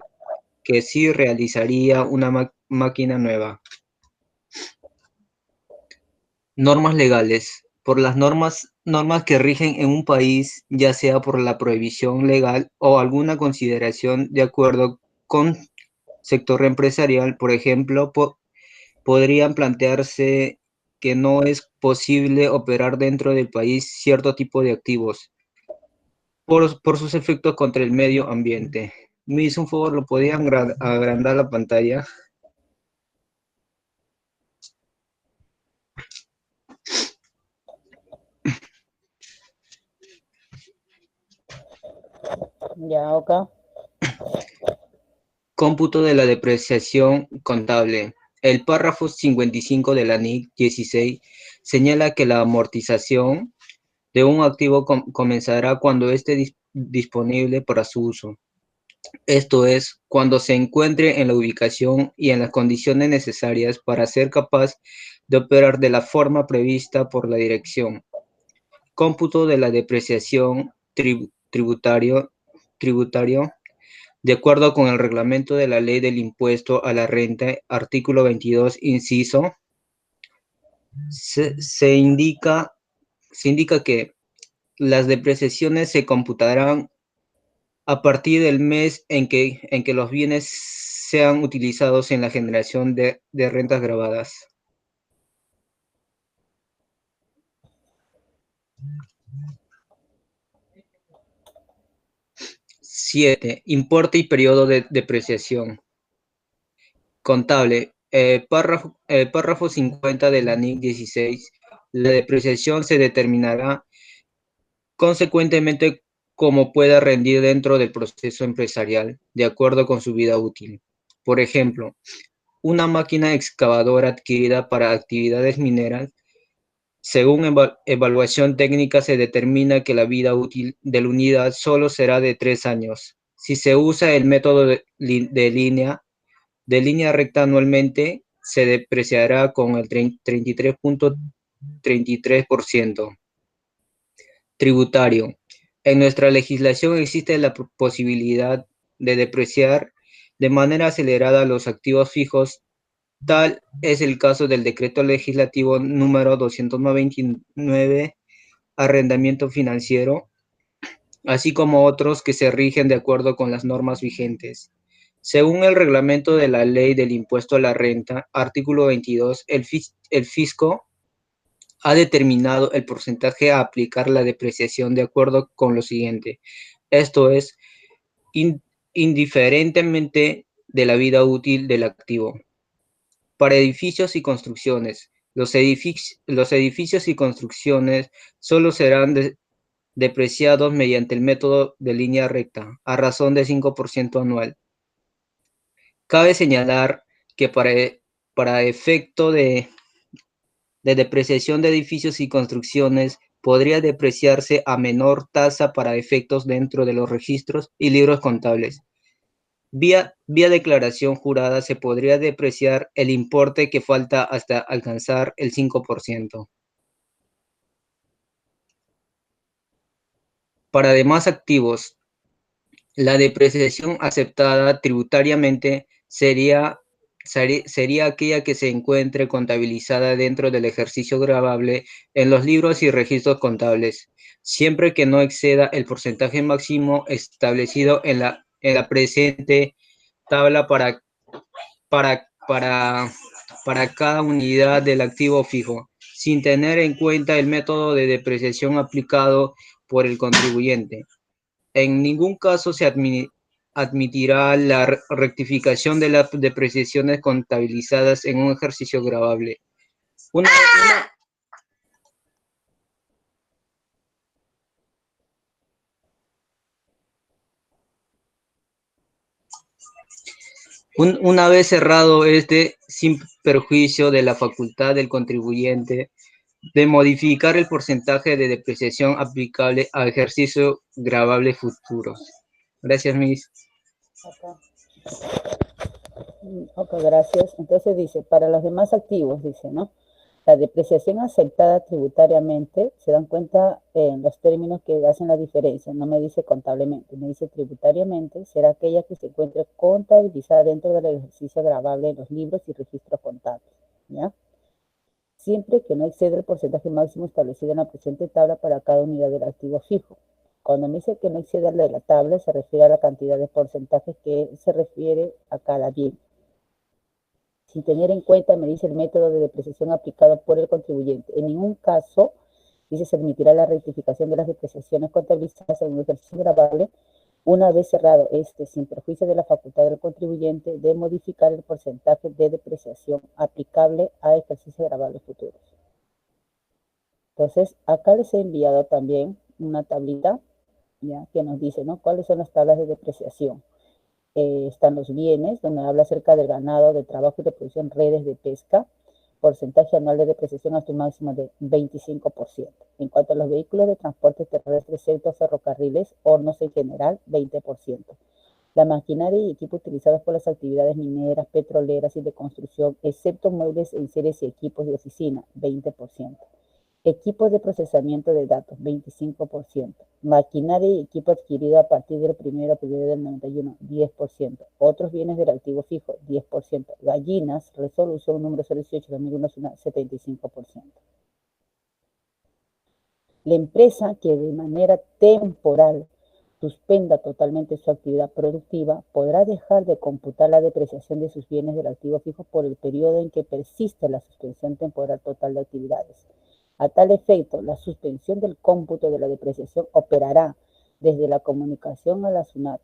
realizaría una máquina nueva. Normas legales. Por las normas que rigen en un país, ya sea por la prohibición legal o alguna consideración de acuerdo con sector empresarial, por ejemplo, podrían plantearse que no es posible operar dentro del país cierto tipo de activos por sus efectos contra el medio ambiente. Me hizo un favor, ¿lo podían agrandar la pantalla?
Ya, ok.
Cómputo de la depreciación contable. El párrafo 55 de la NIC 16 señala que la amortización de un activo comenzará cuando esté disponible para su uso. Esto es, cuando se encuentre en la ubicación y en las condiciones necesarias para ser capaz de operar de la forma prevista por la dirección. Cómputo de la depreciación tributario de acuerdo con el reglamento de la Ley del Impuesto a la Renta, artículo 22, inciso, se indica que las depreciaciones se computarán a partir del mes en que los bienes sean utilizados en la generación de rentas grabadas. Siete, importe y periodo de depreciación. Contable. Párrafo 50 de la NIC 16. La depreciación se determinará consecuentemente como pueda rendir dentro del proceso empresarial, de acuerdo con su vida útil. Por ejemplo, una máquina excavadora adquirida para actividades mineras, según evaluación técnica, se determina que la vida útil de la unidad solo será de 3 años. Si se usa el método de línea recta anualmente, se depreciará con el 33.33%. Tributario. En nuestra legislación existe la posibilidad de depreciar de manera acelerada los activos fijos. Tal es el caso del Decreto Legislativo número 299, arrendamiento financiero, así como otros que se rigen de acuerdo con las normas vigentes. Según el reglamento de la Ley del Impuesto a la Renta, artículo 22, el fisco ha determinado el porcentaje a aplicar la depreciación de acuerdo con lo siguiente. Esto es, indiferentemente de la vida útil del activo. Para edificios y construcciones, los edificios y construcciones solo serán depreciados mediante el método de línea recta, a razón de 5% anual. Cabe señalar que para efecto de depreciación de edificios y construcciones, podría depreciarse a menor tasa para efectos dentro de los registros y libros contables. Vía declaración jurada se podría depreciar el importe que falta hasta alcanzar el 5%. Para demás activos, la depreciación aceptada tributariamente sería aquella que se encuentre contabilizada dentro del ejercicio gravable en los libros y registros contables, siempre que no exceda el porcentaje máximo establecido en la presente tabla para cada unidad del activo fijo, sin tener en cuenta el método de depreciación aplicado por el contribuyente. En ningún caso se admitirá la rectificación de las depreciaciones contabilizadas en un ejercicio gravable. Una vez cerrado sin perjuicio de la facultad del contribuyente de modificar el porcentaje de depreciación aplicable a ejercicio gravable futuros. Gracias, Miss.
Ok, gracias. Entonces dice, para los demás activos, dice, ¿no? La depreciación aceptada tributariamente, se dan cuenta en los términos que hacen la diferencia, no me dice contablemente, me dice tributariamente, será aquella que se encuentre contabilizada dentro del ejercicio gravable en los libros y registros contables, ¿ya? Siempre que no exceda el porcentaje máximo establecido en la presente tabla para cada unidad del activo fijo. Cuando me dice que no exceda de la tabla, se refiere a la cantidad de porcentajes que se refiere a cada bien. Sin tener en cuenta, me dice el método de depreciación aplicado por el contribuyente. En ningún caso, dice, se admitirá la rectificación de las depreciaciones contabilizadas en un ejercicio gravable una vez cerrado sin perjuicio de la facultad del contribuyente de modificar el porcentaje de depreciación aplicable a ejercicios gravables futuros. Entonces, acá les he enviado también una tablita, ¿ya? Que nos dice, ¿no? ¿Cuáles son las tablas de depreciación? Están los bienes, donde habla acerca del ganado, de trabajo y de producción, redes de pesca, porcentaje anual de depreciación hasta un máximo de 25%. En cuanto a los vehículos de transporte terrestre, excepto ferrocarriles, hornos en general, 20%. La maquinaria y equipo utilizados por las actividades mineras, petroleras y de construcción, excepto muebles, enseres y equipos de oficina, 20%. Equipos de procesamiento de datos, 25%. Maquinaria y equipo adquirido a partir del 1 de octubre del 91, 10%. Otros bienes del activo fijo, 10%. Gallinas, resolución número 018-2001, 75%. La empresa que de manera temporal suspenda totalmente su actividad productiva podrá dejar de computar la depreciación de sus bienes del activo fijo por el periodo en que persiste la suspensión temporal total de actividades. A tal efecto, la suspensión del cómputo de la depreciación operará desde la comunicación a la SUNAT.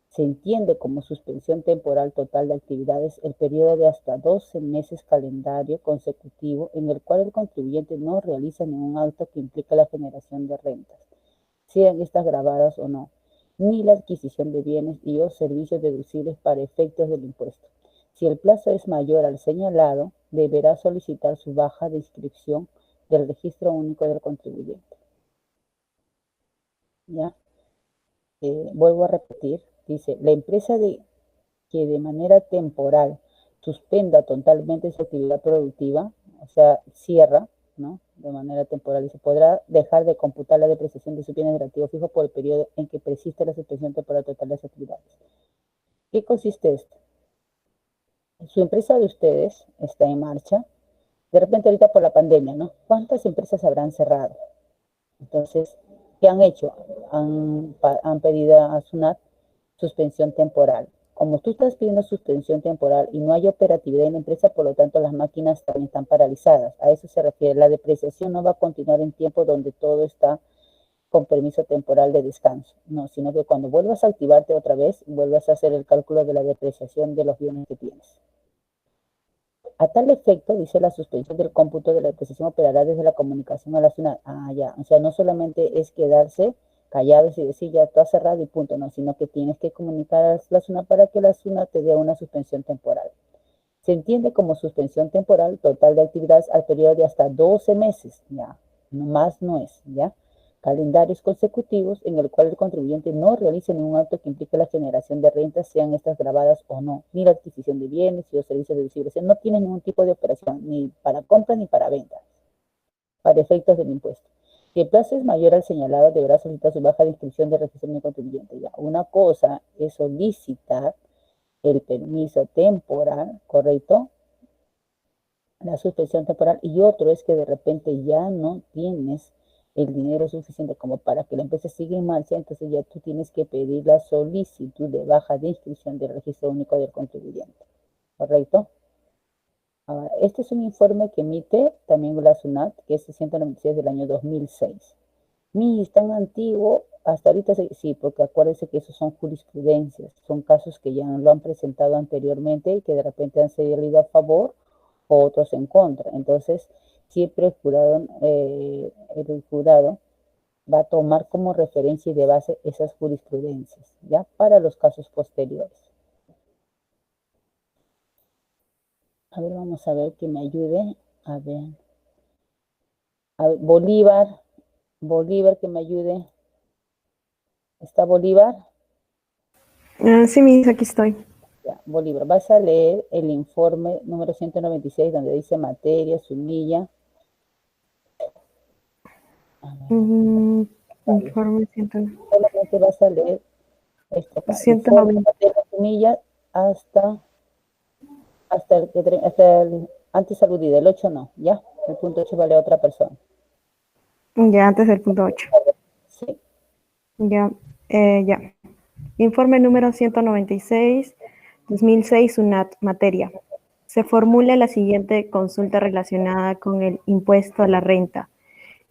Se entiende como suspensión temporal total de actividades el periodo de hasta 12 meses calendario consecutivo en el cual el contribuyente no realiza ningún acto que implique la generación de rentas, sean estas grabadas o no, ni la adquisición de bienes y o servicios deducibles para efectos del impuesto. Si el plazo es mayor al señalado, deberá solicitar su baja de inscripción del registro único del contribuyente. ¿Ya? Vuelvo a repetir, dice, la empresa que de manera temporal suspenda totalmente su actividad productiva, o sea, cierra, ¿no? De manera temporal, y se podrá dejar de computar la depreciación de sus bienes del activo fijo por el periodo en que persiste la suspensión temporal total de las actividades. ¿Qué consiste esto? Su empresa de ustedes está en marcha, de repente ahorita por la pandemia, ¿no? ¿Cuántas empresas habrán cerrado? Entonces, ¿qué han hecho? Han pedido a SUNAT suspensión temporal. Como tú estás pidiendo suspensión temporal y no hay operatividad en la empresa, por lo tanto las máquinas también están paralizadas. A eso se refiere. La depreciación no va a continuar en tiempo donde todo está con permiso temporal de descanso, no, sino que cuando vuelvas a activarte otra vez, vuelvas a hacer el cálculo de la depreciación de los bienes que tienes. A tal efecto, dice, la suspensión del cómputo de la depreciación operará desde la comunicación a la SUNAT. Ya, o sea, no solamente es quedarse callados y decir ya está cerrado y punto, no, sino que tienes que comunicar a la SUNAT para que la SUNAT te dé una suspensión temporal. Se entiende como suspensión temporal total de actividades al periodo de hasta 12 meses, ya, más no es, ya. Calendarios consecutivos en el cual el contribuyente no realice ningún acto que implique la generación de rentas, sean estas grabadas o no, ni la adquisición de bienes y los servicios deducibles. O sea, no tiene ningún tipo de operación, ni para compra ni para venta, para efectos del impuesto. Si el plazo es mayor al señalado, deberá solicitar su baja de inscripción de registro del contribuyente. Ya, una cosa es solicitar el permiso temporal, ¿correcto? La suspensión temporal, y otro es que de repente ya no tienes el dinero suficiente como para que la empresa siga en marcha, entonces ya tú tienes que pedir la solicitud de baja de inscripción del registro único del contribuyente, ¿correcto? Ahora, este es un informe que emite también la SUNAT, que es 196 del año 2006. Ni es tan antiguo, hasta ahorita sí, porque acuérdense que esos son jurisprudencias, son casos que ya lo han presentado anteriormente y que de repente han salido a favor o otros en contra. Entonces, siempre el jurado va a tomar como referencia y de base esas jurisprudencias, ¿ya? Para los casos posteriores. A ver, vamos a ver que me ayude. A ver, Bolívar, que me ayude. ¿Está Bolívar?
Sí, Miss, aquí estoy.
Ya, Bolívar, vas a leer el informe número 196 donde dice materia, sumilla.
Informe 190.
Solamente vas a leer esto acá.
190.
Materia, sumilla hasta el antes aludida, el 8 no, ¿ya? El punto 8 vale a otra persona.
Ya, antes del punto 8.
Sí.
Ya, ya. Informe número 196, 2006, SUNAT, materia. Se formula la siguiente consulta relacionada con el impuesto a la renta.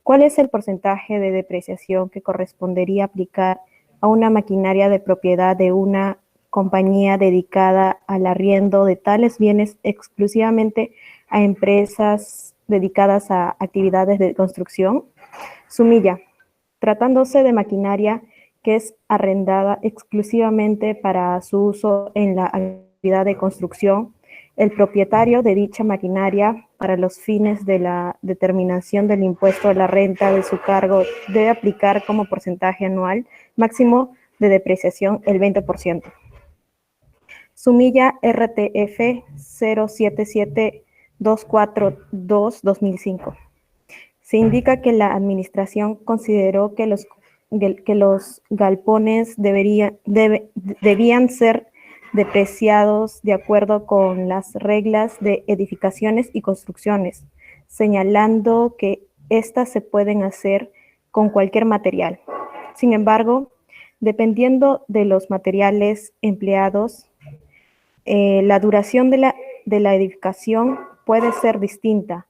¿Cuál es el porcentaje de depreciación que correspondería aplicar a una maquinaria de propiedad de una compañía dedicada al arriendo de tales bienes exclusivamente a empresas dedicadas a actividades de construcción? Sumilla. Tratándose de maquinaria que es arrendada exclusivamente para su uso en la actividad de construcción, el propietario de dicha maquinaria, para los fines de la determinación del impuesto a la renta de su cargo, debe aplicar como porcentaje anual máximo de depreciación el 20%. Sumilla RTF 077242-2005. Se indica que la administración consideró que los galpones debían ser depreciados de acuerdo con las reglas de edificaciones y construcciones, señalando que éstas se pueden hacer con cualquier material. Sin embargo, dependiendo de los materiales empleados, la duración de la edificación puede ser distinta,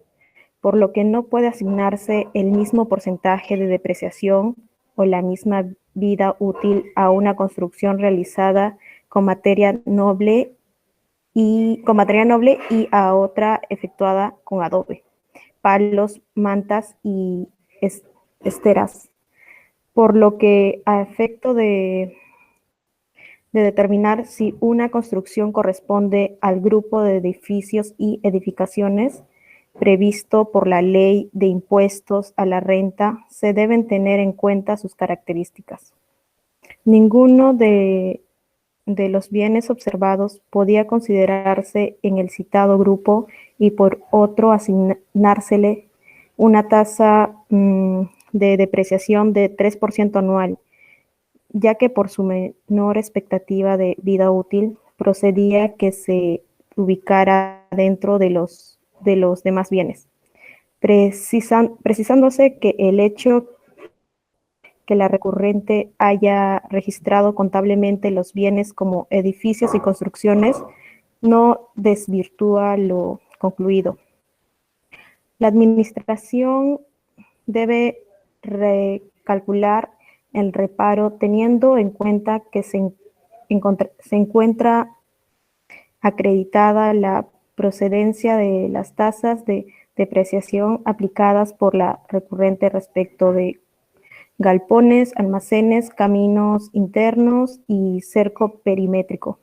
por lo que no puede asignarse el mismo porcentaje de depreciación o la misma vida útil a una construcción realizada con materia noble y a otra efectuada con adobe, palos, mantas y esteras. por lo que a efecto de determinar si una construcción corresponde al grupo de edificios y edificaciones previsto por la Ley de Impuestos a la Renta, se deben tener en cuenta sus características. Ninguno de los bienes observados podía considerarse en el citado grupo y por otro asignársele una tasa de depreciación de 3% anual, ya que por su menor expectativa de vida útil procedía que se ubicara dentro de los demás bienes, precisándose que el hecho que la recurrente haya registrado contablemente los bienes como edificios y construcciones no desvirtúa lo concluido. La administración debe recalcular el reparo teniendo en cuenta que se encuentra acreditada la procedencia de las tasas de depreciación aplicadas por la recurrente respecto de galpones, almacenes, caminos internos y cerco perimétrico.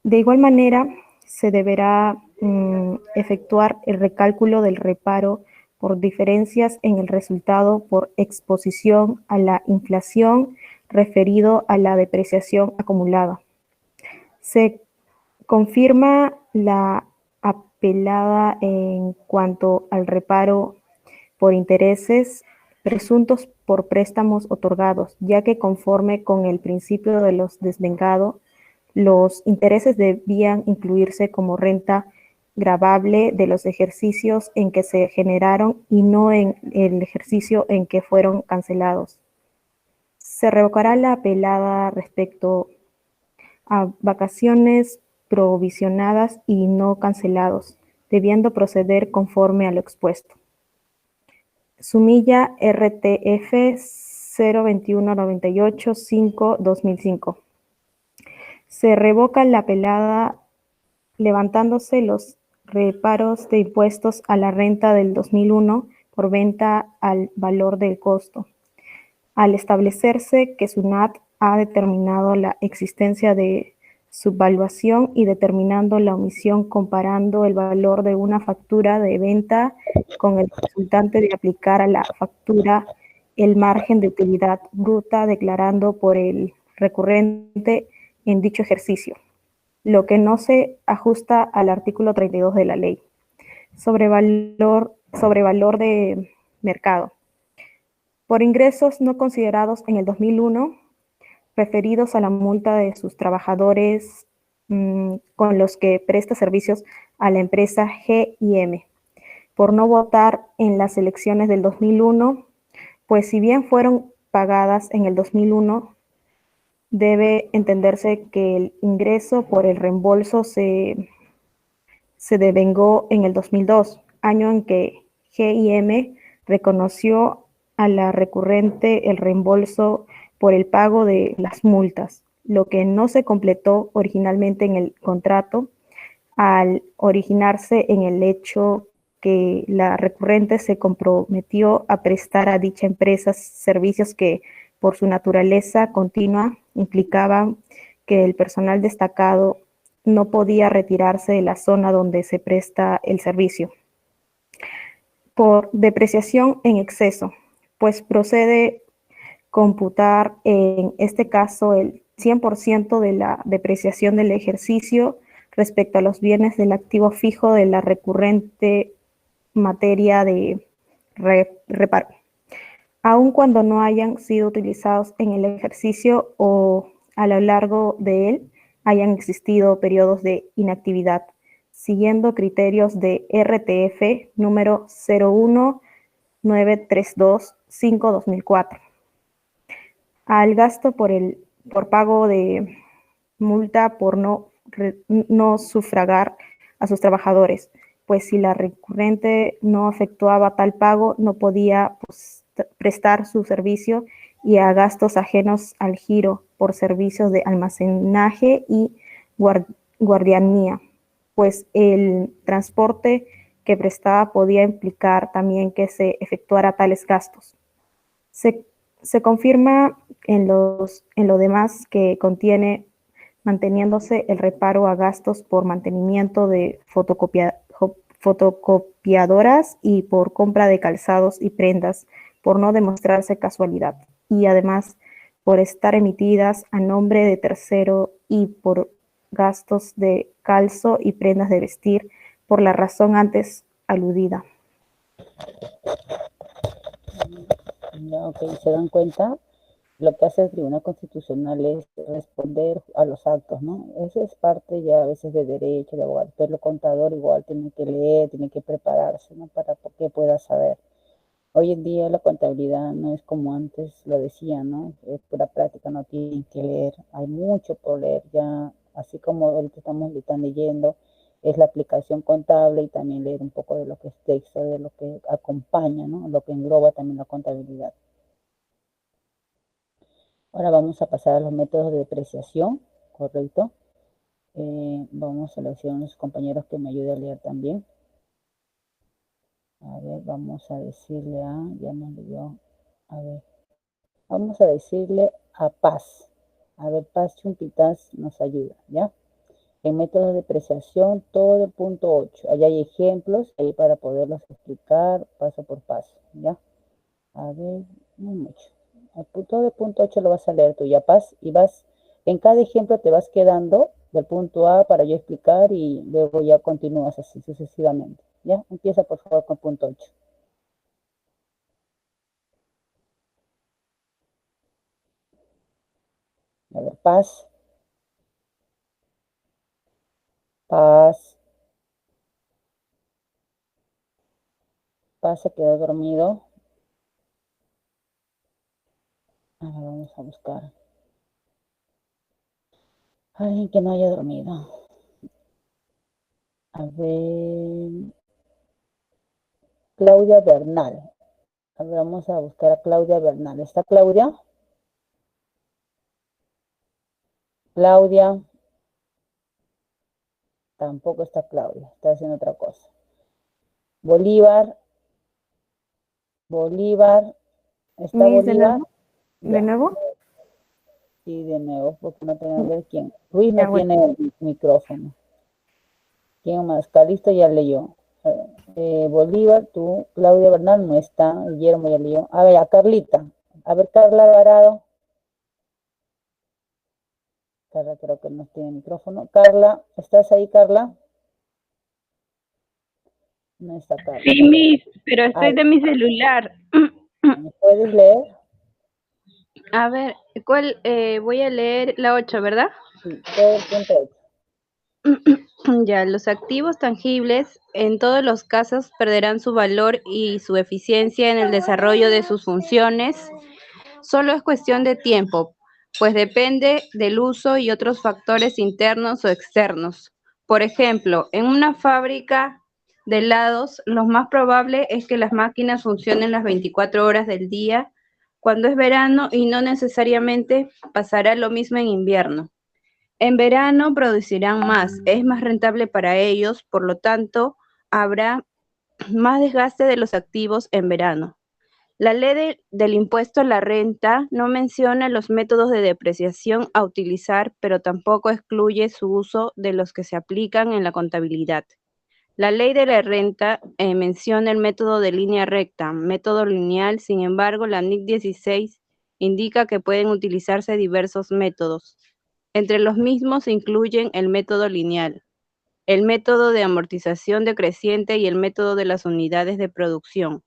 De igual manera, se deberá efectuar el recálculo del reparo por diferencias en el resultado por exposición a la inflación referido a la depreciación acumulada. Se confirma la apelada en cuanto al reparo por intereses presuntos por préstamos otorgados, ya que conforme con el principio de los desvengados, los intereses debían incluirse como renta gravable de los ejercicios en que se generaron y no en el ejercicio en que fueron cancelados. Se revocará la apelada respecto a vacaciones provisionadas y no cancelados, debiendo proceder conforme a lo expuesto. Sumilla RTF 02198-5-2005. Se revoca la apelada levantándose los reparos de impuestos a la renta del 2001 por venta al valor del costo, al establecerse que SUNAT ha determinado la existencia de subvaluación y determinando la omisión comparando el valor de una factura de venta con el resultante de aplicar a la factura el margen de utilidad bruta declarando por el recurrente en dicho ejercicio, lo que no se ajusta al artículo 32 de la ley. Sobrevalor de mercado. Por ingresos no considerados en el 2001, referidos a la multa de sus trabajadores con los que presta servicios a la empresa G&M, por no votar en las elecciones del 2001, pues si bien fueron pagadas en el 2001, debe entenderse que el ingreso por el reembolso se devengó en el 2002, año en que G&M reconoció a la recurrente el reembolso por el pago de las multas, lo que no se completó originalmente en el contrato al originarse en el hecho que la recurrente se comprometió a prestar a dicha empresa servicios que por su naturaleza continua implicaban que el personal destacado no podía retirarse de la zona donde se presta el servicio. Por depreciación en exceso, pues procede computar en este caso el 100% de la depreciación del ejercicio respecto a los bienes del activo fijo de la recurrente materia de reparo, aun cuando no hayan sido utilizados en el ejercicio o a lo largo de él hayan existido periodos de inactividad, siguiendo criterios de RTF número 01932-5-2004. Al gasto por pago de multa por no sufragar a sus trabajadores, pues si la recurrente no efectuaba tal pago, no podía prestar su servicio, y a gastos ajenos al giro por servicios de almacenaje y guardianía, pues el transporte que prestaba podía implicar también que se efectuara tales gastos. Se Se confirma en lo demás que contiene manteniéndose el reparo a gastos por mantenimiento de fotocopiadoras y por compra de calzados y prendas, por no demostrarse casualidad, y además por estar emitidas a nombre de tercero y por gastos de calzo y prendas de vestir, por la razón antes aludida.
Ya, ok, ¿se dan cuenta? Lo que hace el Tribunal Constitucional es responder a los actos, ¿no? Eso es parte ya a veces de derecho, de abogado, pero el contador igual tiene que leer, tiene que prepararse, ¿no? Para que pueda saber. Hoy en día la contabilidad no es como antes lo decía, ¿no? Es pura práctica, no tienen que leer, hay mucho por leer ya, así como ahorita estamos leyendo, es la aplicación contable y también leer un poco de lo que es texto, de lo que acompaña, ¿no? Lo que engloba también la contabilidad. Ahora vamos a pasar a los métodos de depreciación, ¿correcto? Vamos a seleccionar a los compañeros que me ayuden a leer también. A ver, vamos a decirle a, ya me leyó, a ver, vamos a decirle a Paz. A ver, Paz Chumpitas nos ayuda, ¿ya? En métodos de depreciación, todo el punto 8. Allá hay ejemplos ahí para poderlos explicar paso por paso, ¿ya? A ver, no mucho. Todo el punto 8 lo vas a leer tú, ya, Paz, y vas, en cada ejemplo te vas quedando del punto A para yo explicar y luego ya continúas así sucesivamente, ¿ya? Empieza por favor con punto 8. A ver, Paz. Paz. Paz se quedó dormido. Ahora vamos a buscar a alguien que no haya dormido. A ver. Claudia Bernal. A ver, vamos a buscar a Claudia Bernal. ¿Está Claudia? Claudia. Tampoco está Claudia. Está haciendo otra cosa. Bolívar. Bolívar. ¿Está
Miss,
Bolívar?
¿de nuevo?
Sí, de nuevo, porque no tengo que ver quién. Ruiz
Ya,
no
bueno.
tiene el micrófono. ¿Quién más? Calisto ya leyó. Bolívar, tú, Claudia Bernal no está, Guillermo ya leyó. A ver, a Carlita. A ver, Carla Alvarado. Carla creo que no tiene micrófono. Carla, ¿estás ahí, Carla? No está Carla.
Sí, Miss, pero estoy
Ay,
de mi celular.
¿me puedes leer?
A ver, ¿cuál? Voy a leer la 8, ¿verdad?
Sí, todo el punto 8.
Ya, los activos tangibles en todos los casos perderán su valor y su eficiencia en el desarrollo de sus funciones. Solo es cuestión de tiempo, pues depende del uso y otros factores internos o externos. Por ejemplo, en una fábrica de helados, lo más probable es que las máquinas funcionen las 24 horas del día cuando es verano y no necesariamente pasará lo mismo en invierno. En verano producirán más, es más rentable para ellos, por lo tanto, habrá más desgaste de los activos en verano. La ley del impuesto a la renta no menciona los métodos de depreciación a utilizar, pero tampoco excluye su uso de los que se aplican en la contabilidad. La ley de la renta menciona el método de línea recta, método lineal, sin embargo, la NIC 16 indica que pueden utilizarse diversos métodos. Entre los mismos se incluyen el método lineal, el método de amortización decreciente y el método de las unidades de producción.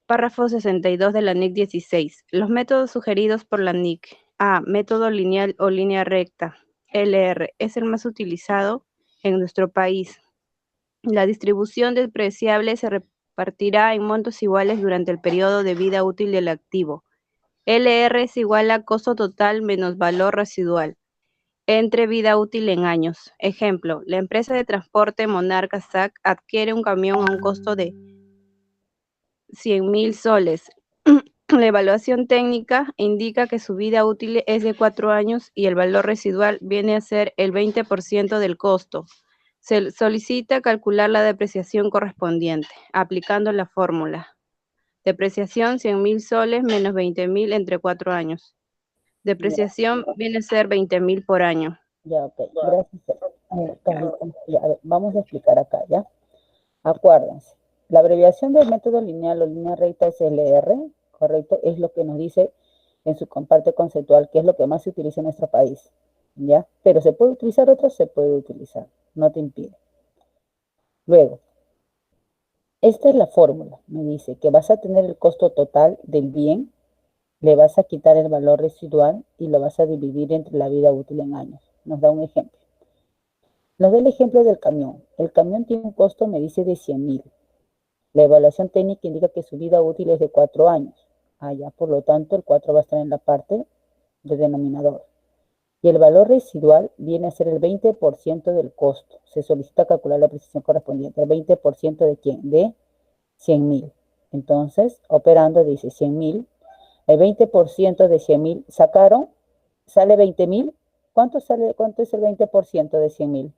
Párrafo 62 de la NIC 16. Los métodos sugeridos por la NIC. A. Método lineal o línea recta. LR. Es el más utilizado en nuestro país. La distribución depreciable se repartirá en montos iguales durante el periodo de vida útil del activo. LR es igual a costo total menos valor residual entre vida útil en años. Ejemplo, la empresa de transporte Monarca SAC adquiere un camión a un costo de 100.000 soles. La evaluación técnica indica que su vida útil es de 4 años y el valor residual viene a ser el 20% del costo. Se solicita calcular la depreciación correspondiente, aplicando la fórmula. Depreciación 100.000 soles menos 20.000 entre 4 años. Depreciación viene a ser 20.000 por año.
Ya, ok. Gracias. Carlita. Ya, a ver, vamos a explicar acá, ¿ya? Acuérdense. La abreviación del método lineal o línea recta es LR, ¿correcto? Es lo que nos dice en su comparte conceptual, que es lo que más se utiliza en nuestro país, ¿ya? Pero se puede utilizar otro, se puede utilizar, no te impide. Luego, esta es la fórmula, me dice que vas a tener el costo total del bien, le vas a quitar el valor residual y lo vas a dividir entre la vida útil en años. Nos da un ejemplo. Nos da el ejemplo del camión. El camión tiene un costo, me dice, de 100.000. La evaluación técnica indica que su vida útil es de 4 años. Ya, por lo tanto, el 4 va a estar en la parte de denominador. Y el valor residual viene a ser el 20% del costo. Se solicita calcular la precisión correspondiente. ¿El 20% de quién? De 100.000. Entonces, operando, dice 100.000. El 20% de 100.000 sacaron, sale 20.000. ¿Cuánto es el 20% de 100.000?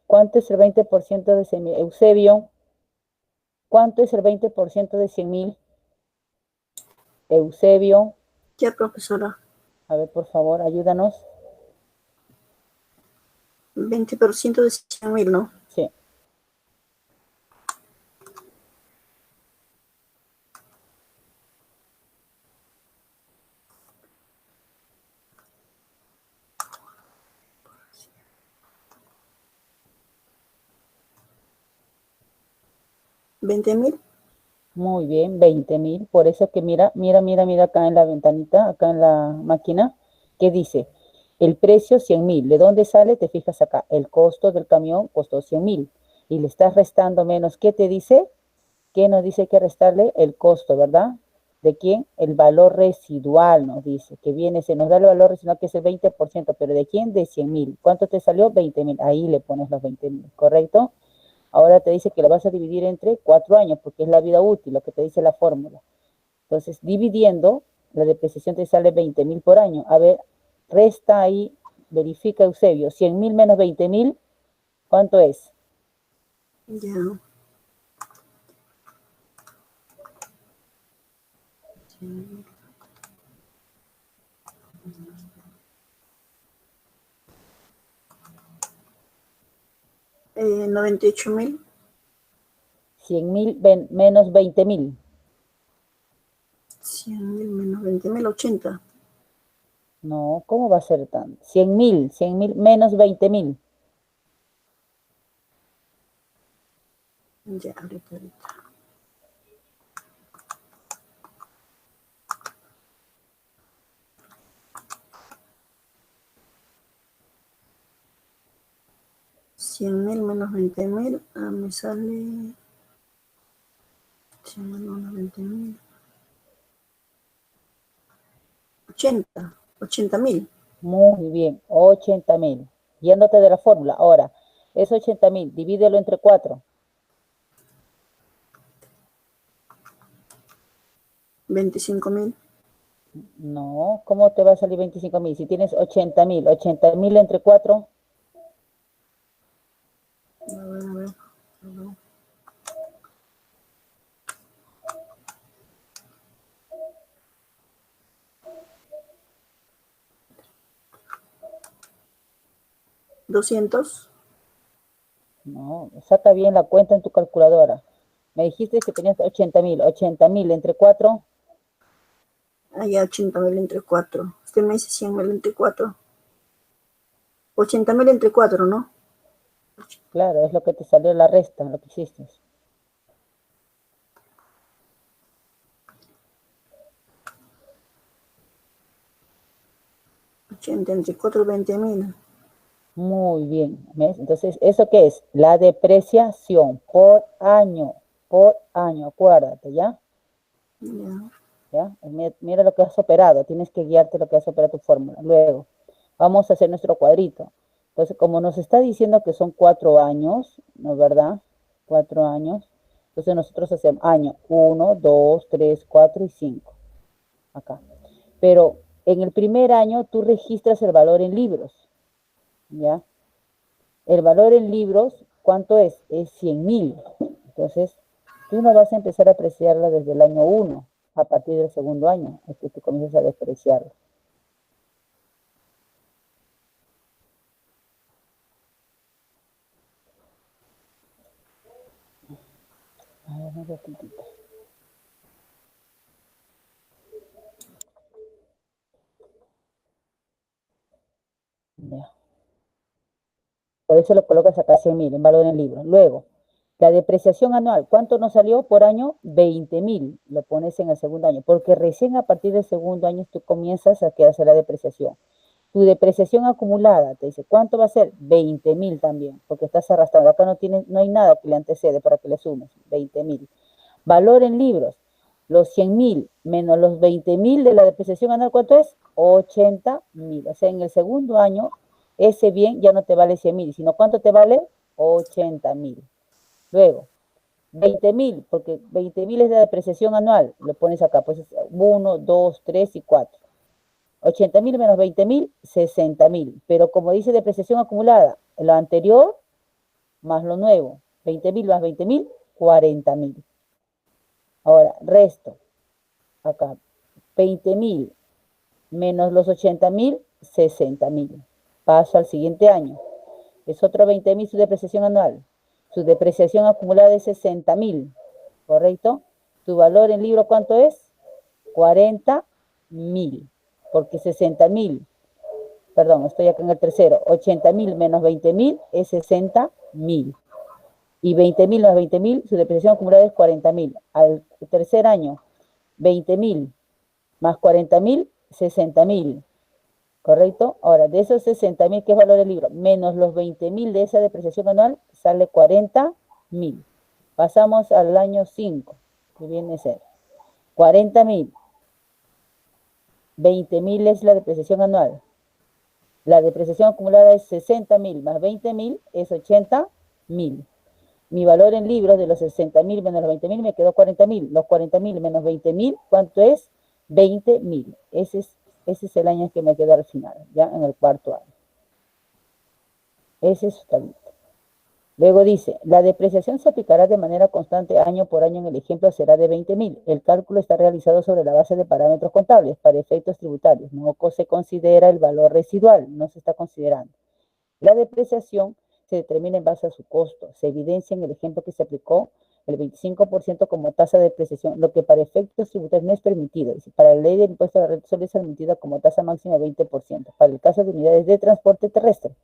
¿Cuánto es el 20% de 100.000? Eusebio, ¿cuánto es el 20% de 100.000? Eusebio.
Ya, profesora.
A ver, por favor, ayúdanos.
20% de 100.000, ¿no?
Sí.
¿20.000?
Muy bien, 20.000. Por eso que mira acá en la ventanita, acá en la máquina, que dice, el precio 100.000. ¿De dónde sale? Te fijas acá, el costo del camión costó 100.000. Y le estás restando menos, ¿qué te dice? ¿Qué nos dice que restarle? El costo, ¿verdad? ¿De quién? El valor residual nos dice, que viene, se nos da el valor residual que es el 20%, pero ¿de quién? De 100.000. ¿Cuánto te salió? 20.000. Ahí le pones los 20.000, ¿correcto? Ahora te dice que lo vas a dividir entre 4 años, porque es la vida útil, lo que te dice la fórmula. Entonces, dividiendo, la depreciación te sale 20.000 por año. A ver, resta ahí, verifica Eusebio, 100.000 menos 20.000, ¿cuánto es?
Ya. Eh, 98.000.
100.000 menos 20.000.
100.000 menos 20.000, 80.
No, ¿cómo va a ser tan? 100.000 menos 20.000.
Ya, ahorita. 100.000 menos 20.000, me sale 100.000 menos 20.000. 80.000.
Muy bien, 80.000. Yéndote de la fórmula. Ahora, es 80.000, divídelo entre 4.
25.000.
No, ¿cómo te va a salir 25.000? Si tienes 80.000, 80.000 entre 4.
A ver. 200.
No, saca bien la cuenta en tu calculadora. Me dijiste que tenías 80.000. 80.000 entre 4.
Ya, 80.000 entre 4. Usted me dice 100.000 entre 4. 80.000 entre 4, ¿no?
Claro, es lo que te salió la resta, lo que hiciste.
80 entre 4, 20.000.
Muy bien. ¿Ves? Entonces, ¿eso qué es? La depreciación por año, acuérdate, ¿ya?
Ya.
¿Ya? Mira lo que has operado, tienes que guiarte lo que has operado tu fórmula. Luego, vamos a hacer nuestro cuadrito. Entonces, como nos está diciendo que son 4 años, ¿no es verdad? 4 años. Entonces nosotros hacemos año 1, 2, 3, 4 y 5. Acá. Pero en el primer año tú registras el valor en libros, ¿ya? El valor en libros, ¿cuánto es? Es 100.000. Entonces, tú no vas a empezar a apreciarla desde el año 1, a partir del segundo año, es que tú comienzas a despreciarla. A ver, un ratitito. Ya. Por eso lo colocas acá 100.000 en valor en libros. Luego, la depreciación anual, ¿cuánto nos salió por año? 20.000, lo pones en el segundo año, porque recién a partir del segundo año tú comienzas a hacer la depreciación. Tu depreciación acumulada, te dice, ¿cuánto va a ser? 20.000 también, porque estás arrastrando. Acá no hay nada que le antecede para que le sumes, 20.000. Valor en libros, los 100.000 menos los 20.000 de la depreciación anual, ¿cuánto es? 80.000. O sea, en el segundo año, ese bien ya no te vale 100.000, sino ¿cuánto te vale? 80.000. Luego, 20.000, porque 20.000 es la depreciación anual, lo pones acá, pues 1, 2, 3 y 4. 80.000 menos 20.000, 60.000. Pero como dice depreciación acumulada, lo anterior más lo nuevo, 20.000 más 20.000, 40.000. Ahora, resto, acá, 20.000 menos los 80.000, 60.000. Paso al siguiente año. Es otro 20.000 su depreciación anual. Su depreciación acumulada es 60.000, ¿correcto? Tu valor en libro, ¿cuánto es? 40.000, porque 60.000, perdón, estoy acá en el tercero, 80.000 menos 20.000 es 60.000. Y 20.000 más 20.000, su depreciación acumulada es 40.000. Al tercer año, 20.000 más 40.000, 60.000. ¿Correcto? Ahora, de esos 60.000, ¿qué es valor del libro? Menos los 20.000 de esa depreciación anual, sale 40.000. Pasamos al año 5, que viene a ser 40.000. 20.000 es la depreciación anual. La depreciación acumulada es 60.000 más 20.000 es 80.000. Mi valor en libros de los 60.000 menos los 20.000 me quedó 40.000. Los 40.000 menos 20.000, ¿cuánto es? 20.000. Ese es el año que me queda al final, ya en el cuarto año. Ese es su tablita. Luego dice, la depreciación se aplicará de manera constante año por año. En el ejemplo será de 20.000. El cálculo está realizado sobre la base de parámetros contables para efectos tributarios. No se considera el valor residual, no se está considerando. La depreciación se determina en base a su costo. Se evidencia en el ejemplo que se aplicó el 25% como tasa de depreciación, lo que para efectos tributarios no es permitido. Para la ley del impuesto a la renta solo es admitida como tasa máxima de 20%. Para el caso de unidades de transporte terrestre,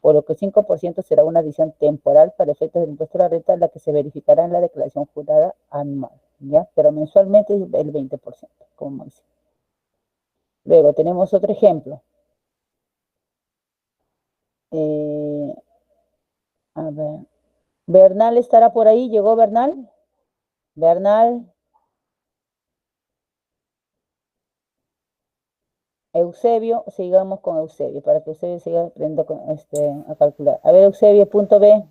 por lo que 5% será una adición temporal para efectos del impuesto a la renta, la que se verificará en la declaración jurada anual, ¿ya? Pero mensualmente es el 20%, como máximo. Luego tenemos otro ejemplo. A ver. Bernal estará por ahí. ¿Llegó Bernal? Bernal. Eusebio, sigamos con Eusebio, para que Eusebio siga aprendiendo a calcular. A ver, Eusebio, punto B.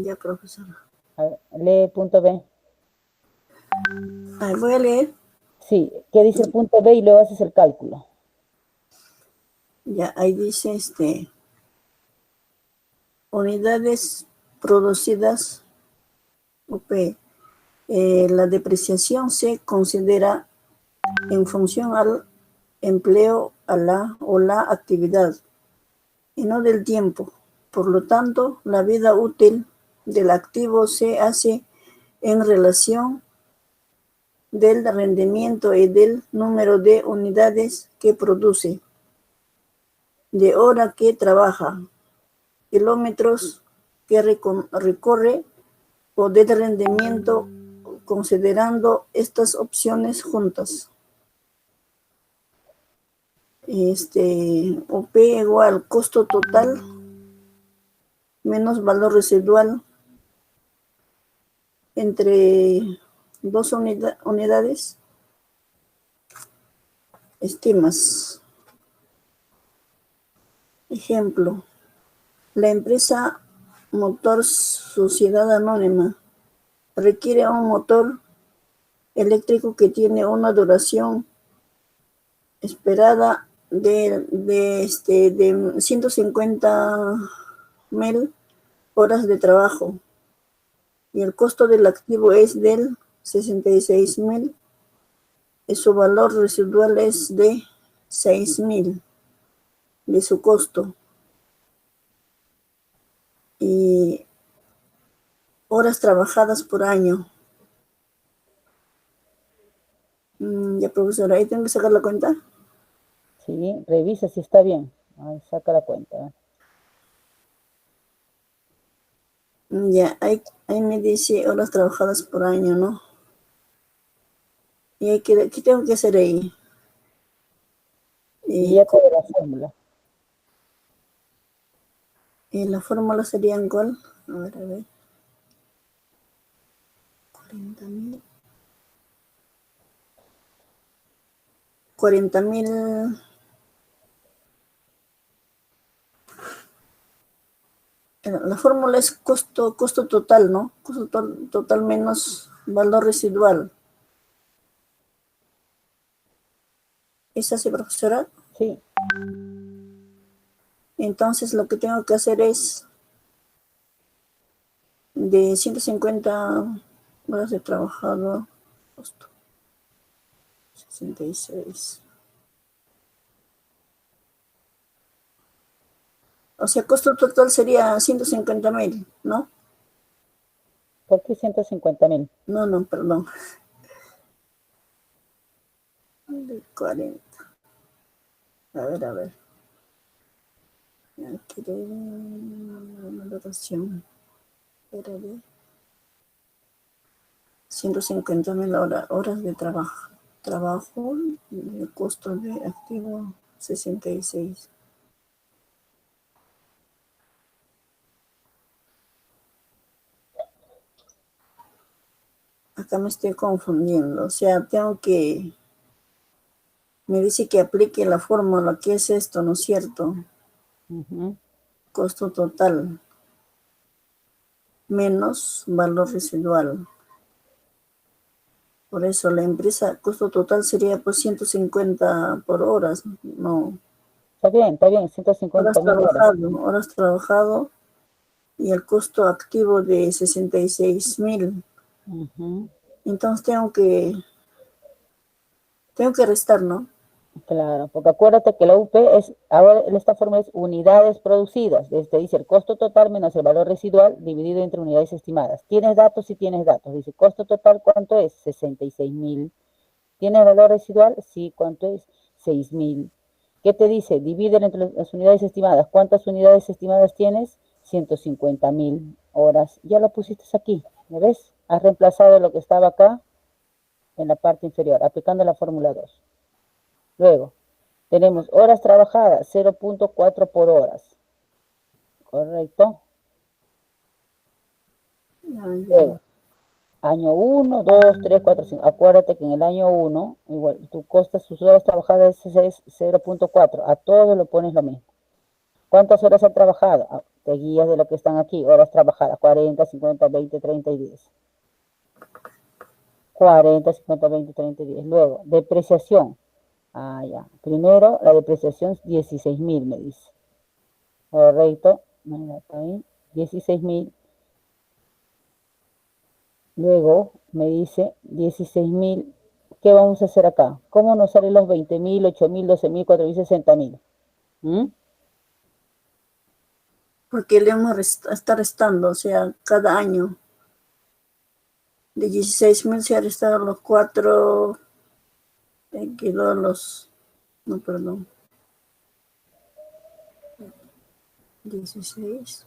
Ya, profesora.
A ver, lee punto B.
Voy a leer.
Sí, ¿qué dice el punto B? Y luego haces el cálculo.
Ya, ahí dice unidades producidas, OP. La depreciación se considera en función al empleo o la actividad y no del tiempo. Por lo tanto, la vida útil del activo se hace en relación del rendimiento y del número de unidades que produce, de hora que trabaja, kilómetros que recorre o del rendimiento, considerando estas opciones juntas. OP igual costo total menos valor residual entre dos unidades. Estimas. Ejemplo, la empresa Motor Sociedad Anónima requiere un motor eléctrico que tiene una duración esperada de 150.000 horas de trabajo. Y el costo del activo es del 66.000. Y su valor residual es de 6.000 de su costo. Y horas trabajadas por año. Ya, profesora, ahí tengo que sacar la cuenta.
Sí, revisa si está bien. Ahí saca la cuenta.
Ya, ahí me dice horas trabajadas por año, ¿no? ¿Y qué tengo que hacer ahí?
Y ya te la fórmula.
¿Y la fórmula sería en cuál? A ver. 40.000. 40.000. La fórmula es costo total, ¿no? Costo total menos valor residual. ¿Es así, profesora?
Sí.
Entonces lo que tengo que hacer es de 150 horas de trabajado, costo 66. O sea, costo total sería 150.000, ¿no?
¿Por qué 150.000?
No, perdón. De 40. A ver. Aquí de una rotación. Era de 150.000 horas de trabajo. El costo de activo 66. Acá me estoy confundiendo. O sea, me dice que aplique la fórmula. ¿Qué es esto? ¿No es cierto? Costo total menos valor residual. Por eso la empresa, costo total sería pues 150 por horas, no.
Está bien, 150.000 horas.
Horas trabajado y el costo activo de 66.000. Entonces tengo que restar, ¿no?
Claro, porque acuérdate que la UP ahora esta forma es unidades producidas. Te dice el costo total menos el valor residual dividido entre unidades estimadas. ¿Tienes datos? Sí tienes datos. Dice, costo total, ¿cuánto es? 66.000. ¿Tienes valor residual? Sí, ¿cuánto es? 6.000. ¿Qué te dice? Divídelo entre las unidades estimadas. ¿Cuántas unidades estimadas tienes? 150.000 horas. Ya lo pusiste aquí, ¿me ves? Has reemplazado lo que estaba acá en la parte inferior, aplicando la fórmula 2. Luego, tenemos horas trabajadas, 0.4 por horas. ¿Correcto? Luego, año 1, 2, 3, 4, 5. Acuérdate que en el año 1, igual, tu costo, sus horas trabajadas es 0.4. A todos lo pones lo mismo. ¿Cuántas horas han trabajado? Te guías de lo que están aquí. Horas trabajadas, 40, 50, 20, 30 y 10. 40, 50, 20, 30 y 10. Luego, depreciación. Ya. Primero, la depreciación es 16.000, me dice. Correcto. Ahí. 16.000. Luego, me dice 16.000. ¿Qué vamos a hacer acá? ¿Cómo nos salen los 20.000, 8.000, 12.000, 4.000, 60.000?
Porque le está restando, o sea, cada año. De 16.000 se ha restado los 4. Quedó no, perdón. 16.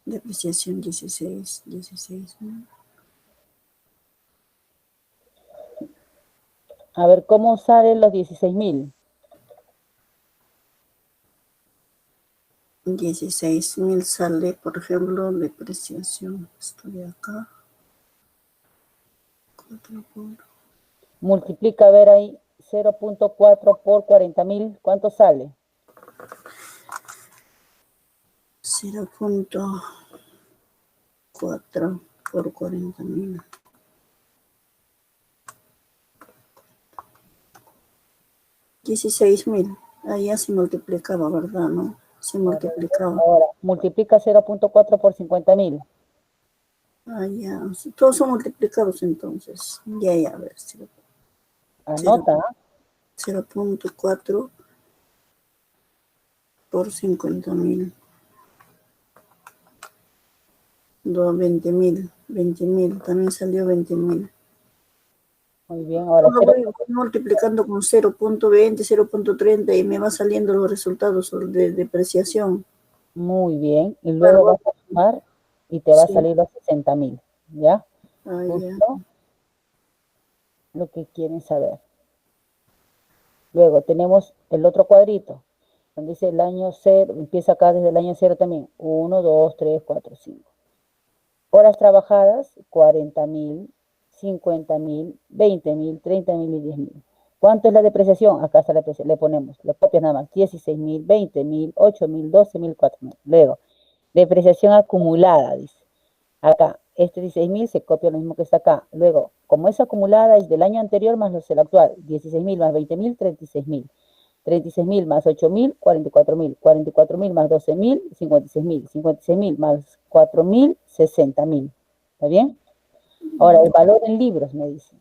Depreciación 16, ¿no?
A ver, ¿cómo salen los 16.000?
16.000 sale, por ejemplo, depreciación. Estoy acá. 4 por...
Multiplica, a ver ahí, 0.4 por 40.000. ¿Cuánto sale?
0. 4 por 40.000. $16.000. Ahí ya se multiplicaba, ¿verdad? ¿No? Se multiplicaba.
Ahora, multiplica 0.4 por 50.000.
Ah, ya. Todos son multiplicados entonces. Ya, a ver.
Anota.
0.4 por 50.000. 20.000. También salió 20.000.
Muy bien, ahora
Lo voy multiplicando con 0.20, 0.30 y me va saliendo los resultados de depreciación.
muy bien, y luego vas a sumar y te va a
Sí.
salir los 60.000, ¿ya?
Ah, ya.
Justo lo que quieren saber. Luego tenemos el otro cuadrito, donde dice el año 0, empieza acá desde el año 0 también. 1, 2, 3, 4, 5. Horas trabajadas, 40.000, 50.000, 20.000, 30.000 y 10.000. ¿Cuánto es la depreciación? Acá está la depreciación, le ponemos, le copias nada más, 16.000, 20.000, 8.000, 12.000, 4.000. Luego, depreciación acumulada, dice. Acá, este 16.000 se copia lo mismo que está acá. Luego, como es acumulada, es del año anterior más el actual. 16.000 más 20.000, 36.000. 36.000 más 8.000, 44.000. 44.000 más 12.000, 56.000. 56.000 más 4.000, 60.000. ¿Está bien? Ahora, el valor en libros, me dice.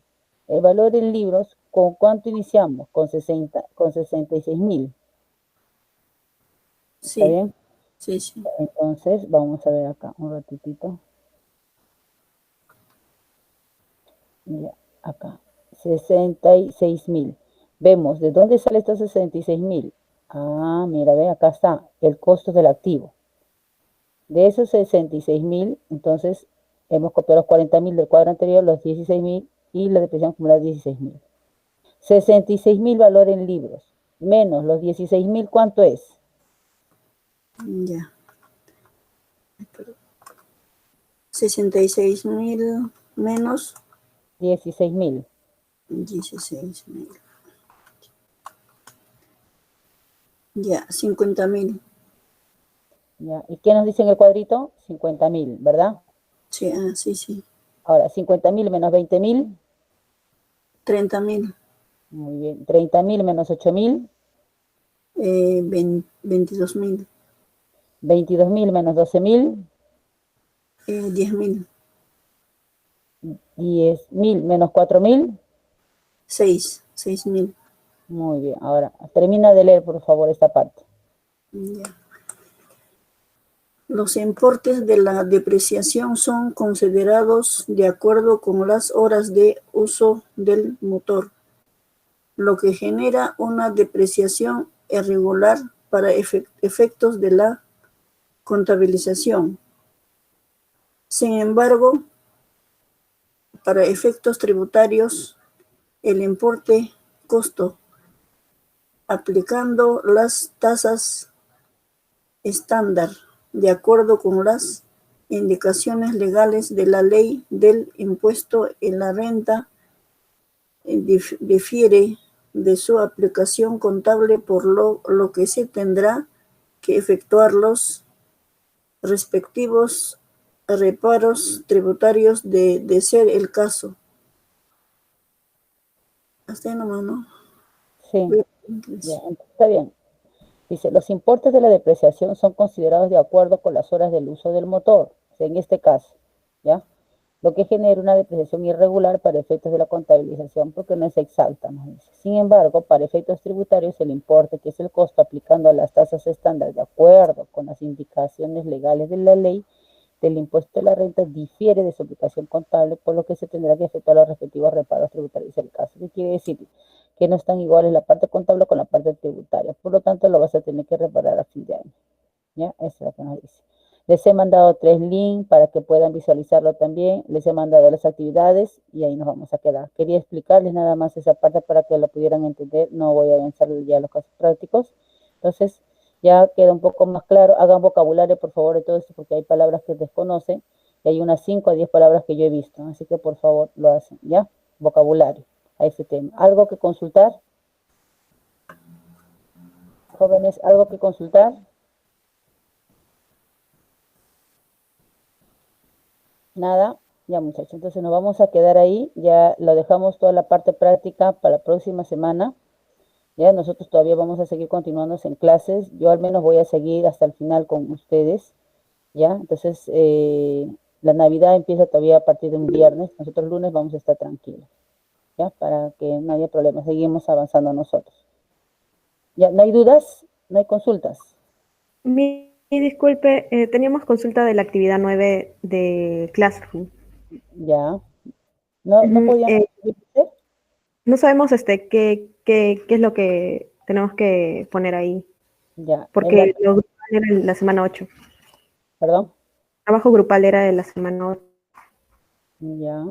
El valor en libros, ¿con cuánto iniciamos? Con 66.000.
Sí.
¿Está bien?
Sí, sí.
Entonces, vamos a ver acá un ratitito. Ya, acá. 66.000. Vemos, ¿de dónde sale estos 66.000? Ah, mira, ve, acá está, el costo del activo. De esos 66.000, entonces, hemos copiado los 40.000 del cuadro anterior, los 16.000 y la depreciación acumulada 16.000. 66.000 valor en libros, menos los 16.000, ¿cuánto es?
Ya. 66.000 menos
16.000.
16.000. Ya, 50.000.
¿Ya? ¿Y qué nos dice en el cuadrito? 50.000, ¿verdad?
Sí, sí, sí.
Ahora, 50.000 menos 20.000.
30.000.
Muy bien. 30.000 menos 8.000.
22.000.
22.000 menos 12.000.
10.000.
10.000 menos 4.000.
6.000.
Muy bien. Ahora, termina de leer, por favor, esta parte.
Ya. Los importes de la depreciación son considerados de acuerdo con las horas de uso del motor, lo que genera una depreciación irregular para efectos de la contabilización. Sin embargo, para efectos tributarios, el importe costo, aplicando las tasas estándar de acuerdo con las indicaciones legales de la ley del impuesto en la renta, difiere de su aplicación contable, por lo que se tendrá que efectuar los respectivos reparos tributarios de ser el caso. Hasta ahí nomás, ¿no?
Sí, ya, está bien. Dice, los importes de la depreciación son considerados de acuerdo con las horas del uso del motor, o sea, en este caso, ¿ya? Lo que genera una depreciación irregular para efectos de la contabilización, porque no es exacta, nos dice. Sin embargo, para efectos tributarios, el importe, que es el costo aplicando a las tasas estándar de acuerdo con las indicaciones legales de la ley del impuesto de la renta, difiere de su aplicación contable, por lo que se tendrá que efectuar los respectivos reparos tributarios del caso. ¿Qué quiere decir? Que no están iguales la parte contable con la parte tributaria. Por lo tanto, lo vas a tener que reparar a fin de año. ¿Ya? Eso es lo que nos dice. Les he mandado 3 links para que puedan visualizarlo también. Les he mandado las actividades y ahí nos vamos a quedar. Quería explicarles nada más esa parte para que lo pudieran entender. No voy a avanzar ya los casos prácticos. Entonces, ya queda un poco más claro. Hagan vocabulario, por favor, de todo esto, porque hay palabras que desconocen. Y hay unas 5 a 10 palabras que yo he visto. Así que, por favor, lo hacen. ¿Ya? Vocabulario a ese tema. ¿Algo que consultar? Jóvenes, ¿algo que consultar? Nada, ya muchachos, entonces nos vamos a quedar ahí, ya lo dejamos toda la parte práctica para la próxima semana. Ya nosotros todavía vamos a seguir continuando en clases, yo al menos voy a seguir hasta el final con ustedes, ¿ya? Entonces, la Navidad empieza todavía a partir de un viernes, nosotros el lunes vamos a estar tranquilos, ¿ya? Para que no haya problema, seguimos avanzando nosotros. ¿Ya? ¿No hay dudas? ¿No hay consultas?
Disculpe, teníamos consulta de la actividad 9 de Classroom.
Ya. ¿No podían hacer?
No sabemos qué es lo que tenemos que poner ahí.
Ya.
Porque lo grupal era en la semana 8.
¿Perdón?
Trabajo grupal era de la semana 8.
Ya.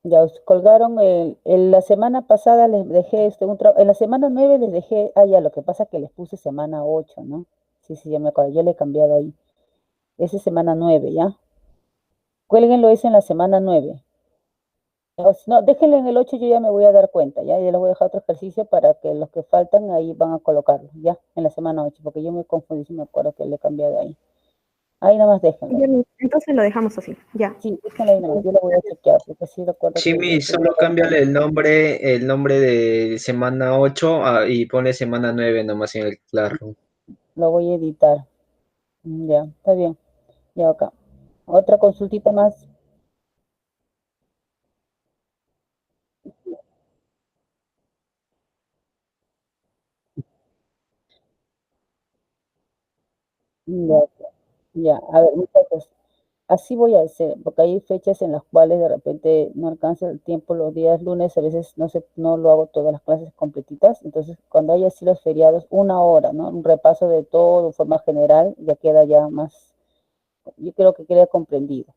Ya os colgaron, la semana pasada les dejé en la semana 9 les dejé, ya, lo que pasa es que les puse semana 8, ¿no? Sí, ya me acuerdo, yo le he cambiado ahí. Esa es semana 9, ¿ya? Cuélguenlo ese en la semana 9. No, déjenlo en el 8, yo ya me voy a dar cuenta, ¿ya? Ya les voy a dejar otro ejercicio para que los que faltan ahí van a colocarlo, ¿ya? En la semana 8, porque yo me confundí, si me acuerdo que le he cambiado ahí. Ahí nada más déjenlo.
Entonces lo dejamos así, ya.
Sí, déjenlo ahí nada más, yo lo voy a chequear, porque sí recuerdo
Chimi, solo cámbiale el nombre de semana 8 y pone semana 9 nomás en el Classroom.
Lo voy a editar. Ya, está bien. Ya acá. Otra consultita más. Ya, ya. A ver, muchachos, así voy a hacer, porque hay fechas en las cuales de repente no alcanza el tiempo los días lunes, a veces no lo hago todas las clases completitas, entonces cuando hay así los feriados, una hora, ¿no? Un repaso de todo de forma general, ya queda ya más, yo creo que queda comprendido,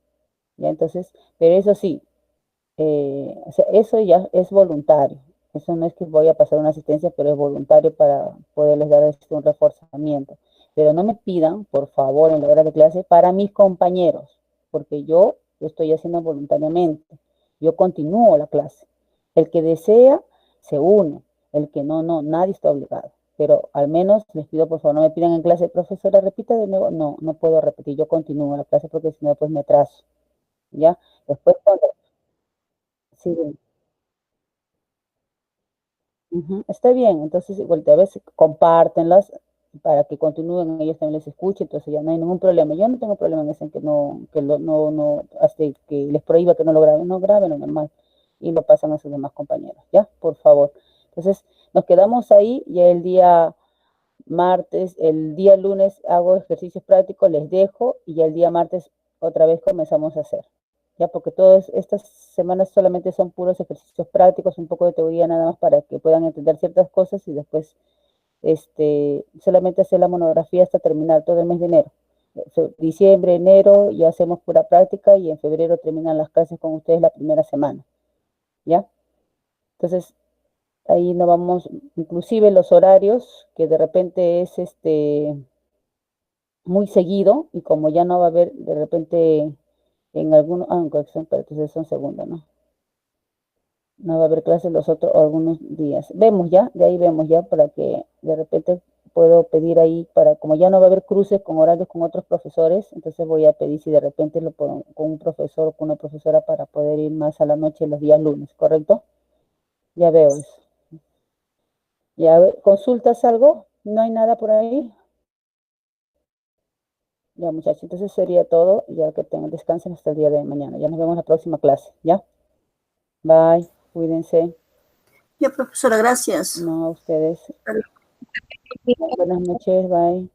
¿ya? Entonces, pero eso sí, o sea, eso ya es voluntario, eso no es que voy a pasar una asistencia, pero es voluntario para poderles dar un reforzamiento. Pero no me pidan, por favor, en la hora de clase para mis compañeros, porque yo lo estoy haciendo voluntariamente. Yo continúo la clase. El que desea, se une. El que no, nadie está obligado. Pero al menos les pido, por favor, no me pidan en clase, profesora, repita de nuevo. No, no puedo repetir. Yo continúo la clase porque si no, pues me atraso. ¿Ya? Después, cuando... Sí, está bien, entonces igual a veces compártenlas para que continúen, ellos también les escuchen, entonces ya no hay ningún problema. Yo no tengo problema en ese, en que hasta que les prohíba que no lo graben, no graben lo normal y lo pasan a sus demás compañeros, ¿ya? Por favor. Entonces, nos quedamos ahí, ya el día martes, el día lunes hago ejercicios prácticos, les dejo y ya el día martes otra vez comenzamos a hacer. Ya, porque todas estas semanas solamente son puros ejercicios prácticos, un poco de teoría nada más para que puedan entender ciertas cosas y después solamente hacer la monografía hasta terminar todo el mes de enero. Diciembre, enero ya hacemos pura práctica y en febrero terminan las clases con ustedes la primera semana. ¿Ya? Entonces, ahí nos vamos, inclusive los horarios, que de repente es muy seguido y como ya no va a haber de repente en algunos, pero entonces son segundos, ¿no? No va a haber clases los otros algunos días. Vemos ya, de ahí vemos ya para que de repente puedo pedir ahí para, como ya no va a haber cruces con horarios con otros profesores, entonces voy a pedir si de repente lo puedo con un profesor o con una profesora para poder ir más a la noche los días lunes, ¿correcto? Ya veo eso. Ya, ¿consultas algo? ¿No hay nada por ahí? Ya, muchachos, entonces sería todo, ya que tengan descansen hasta el día de mañana. Ya nos vemos en la próxima clase, ¿ya? Bye, cuídense.
Ya, profesora, gracias.
No, a ustedes. Buenas noches, bye.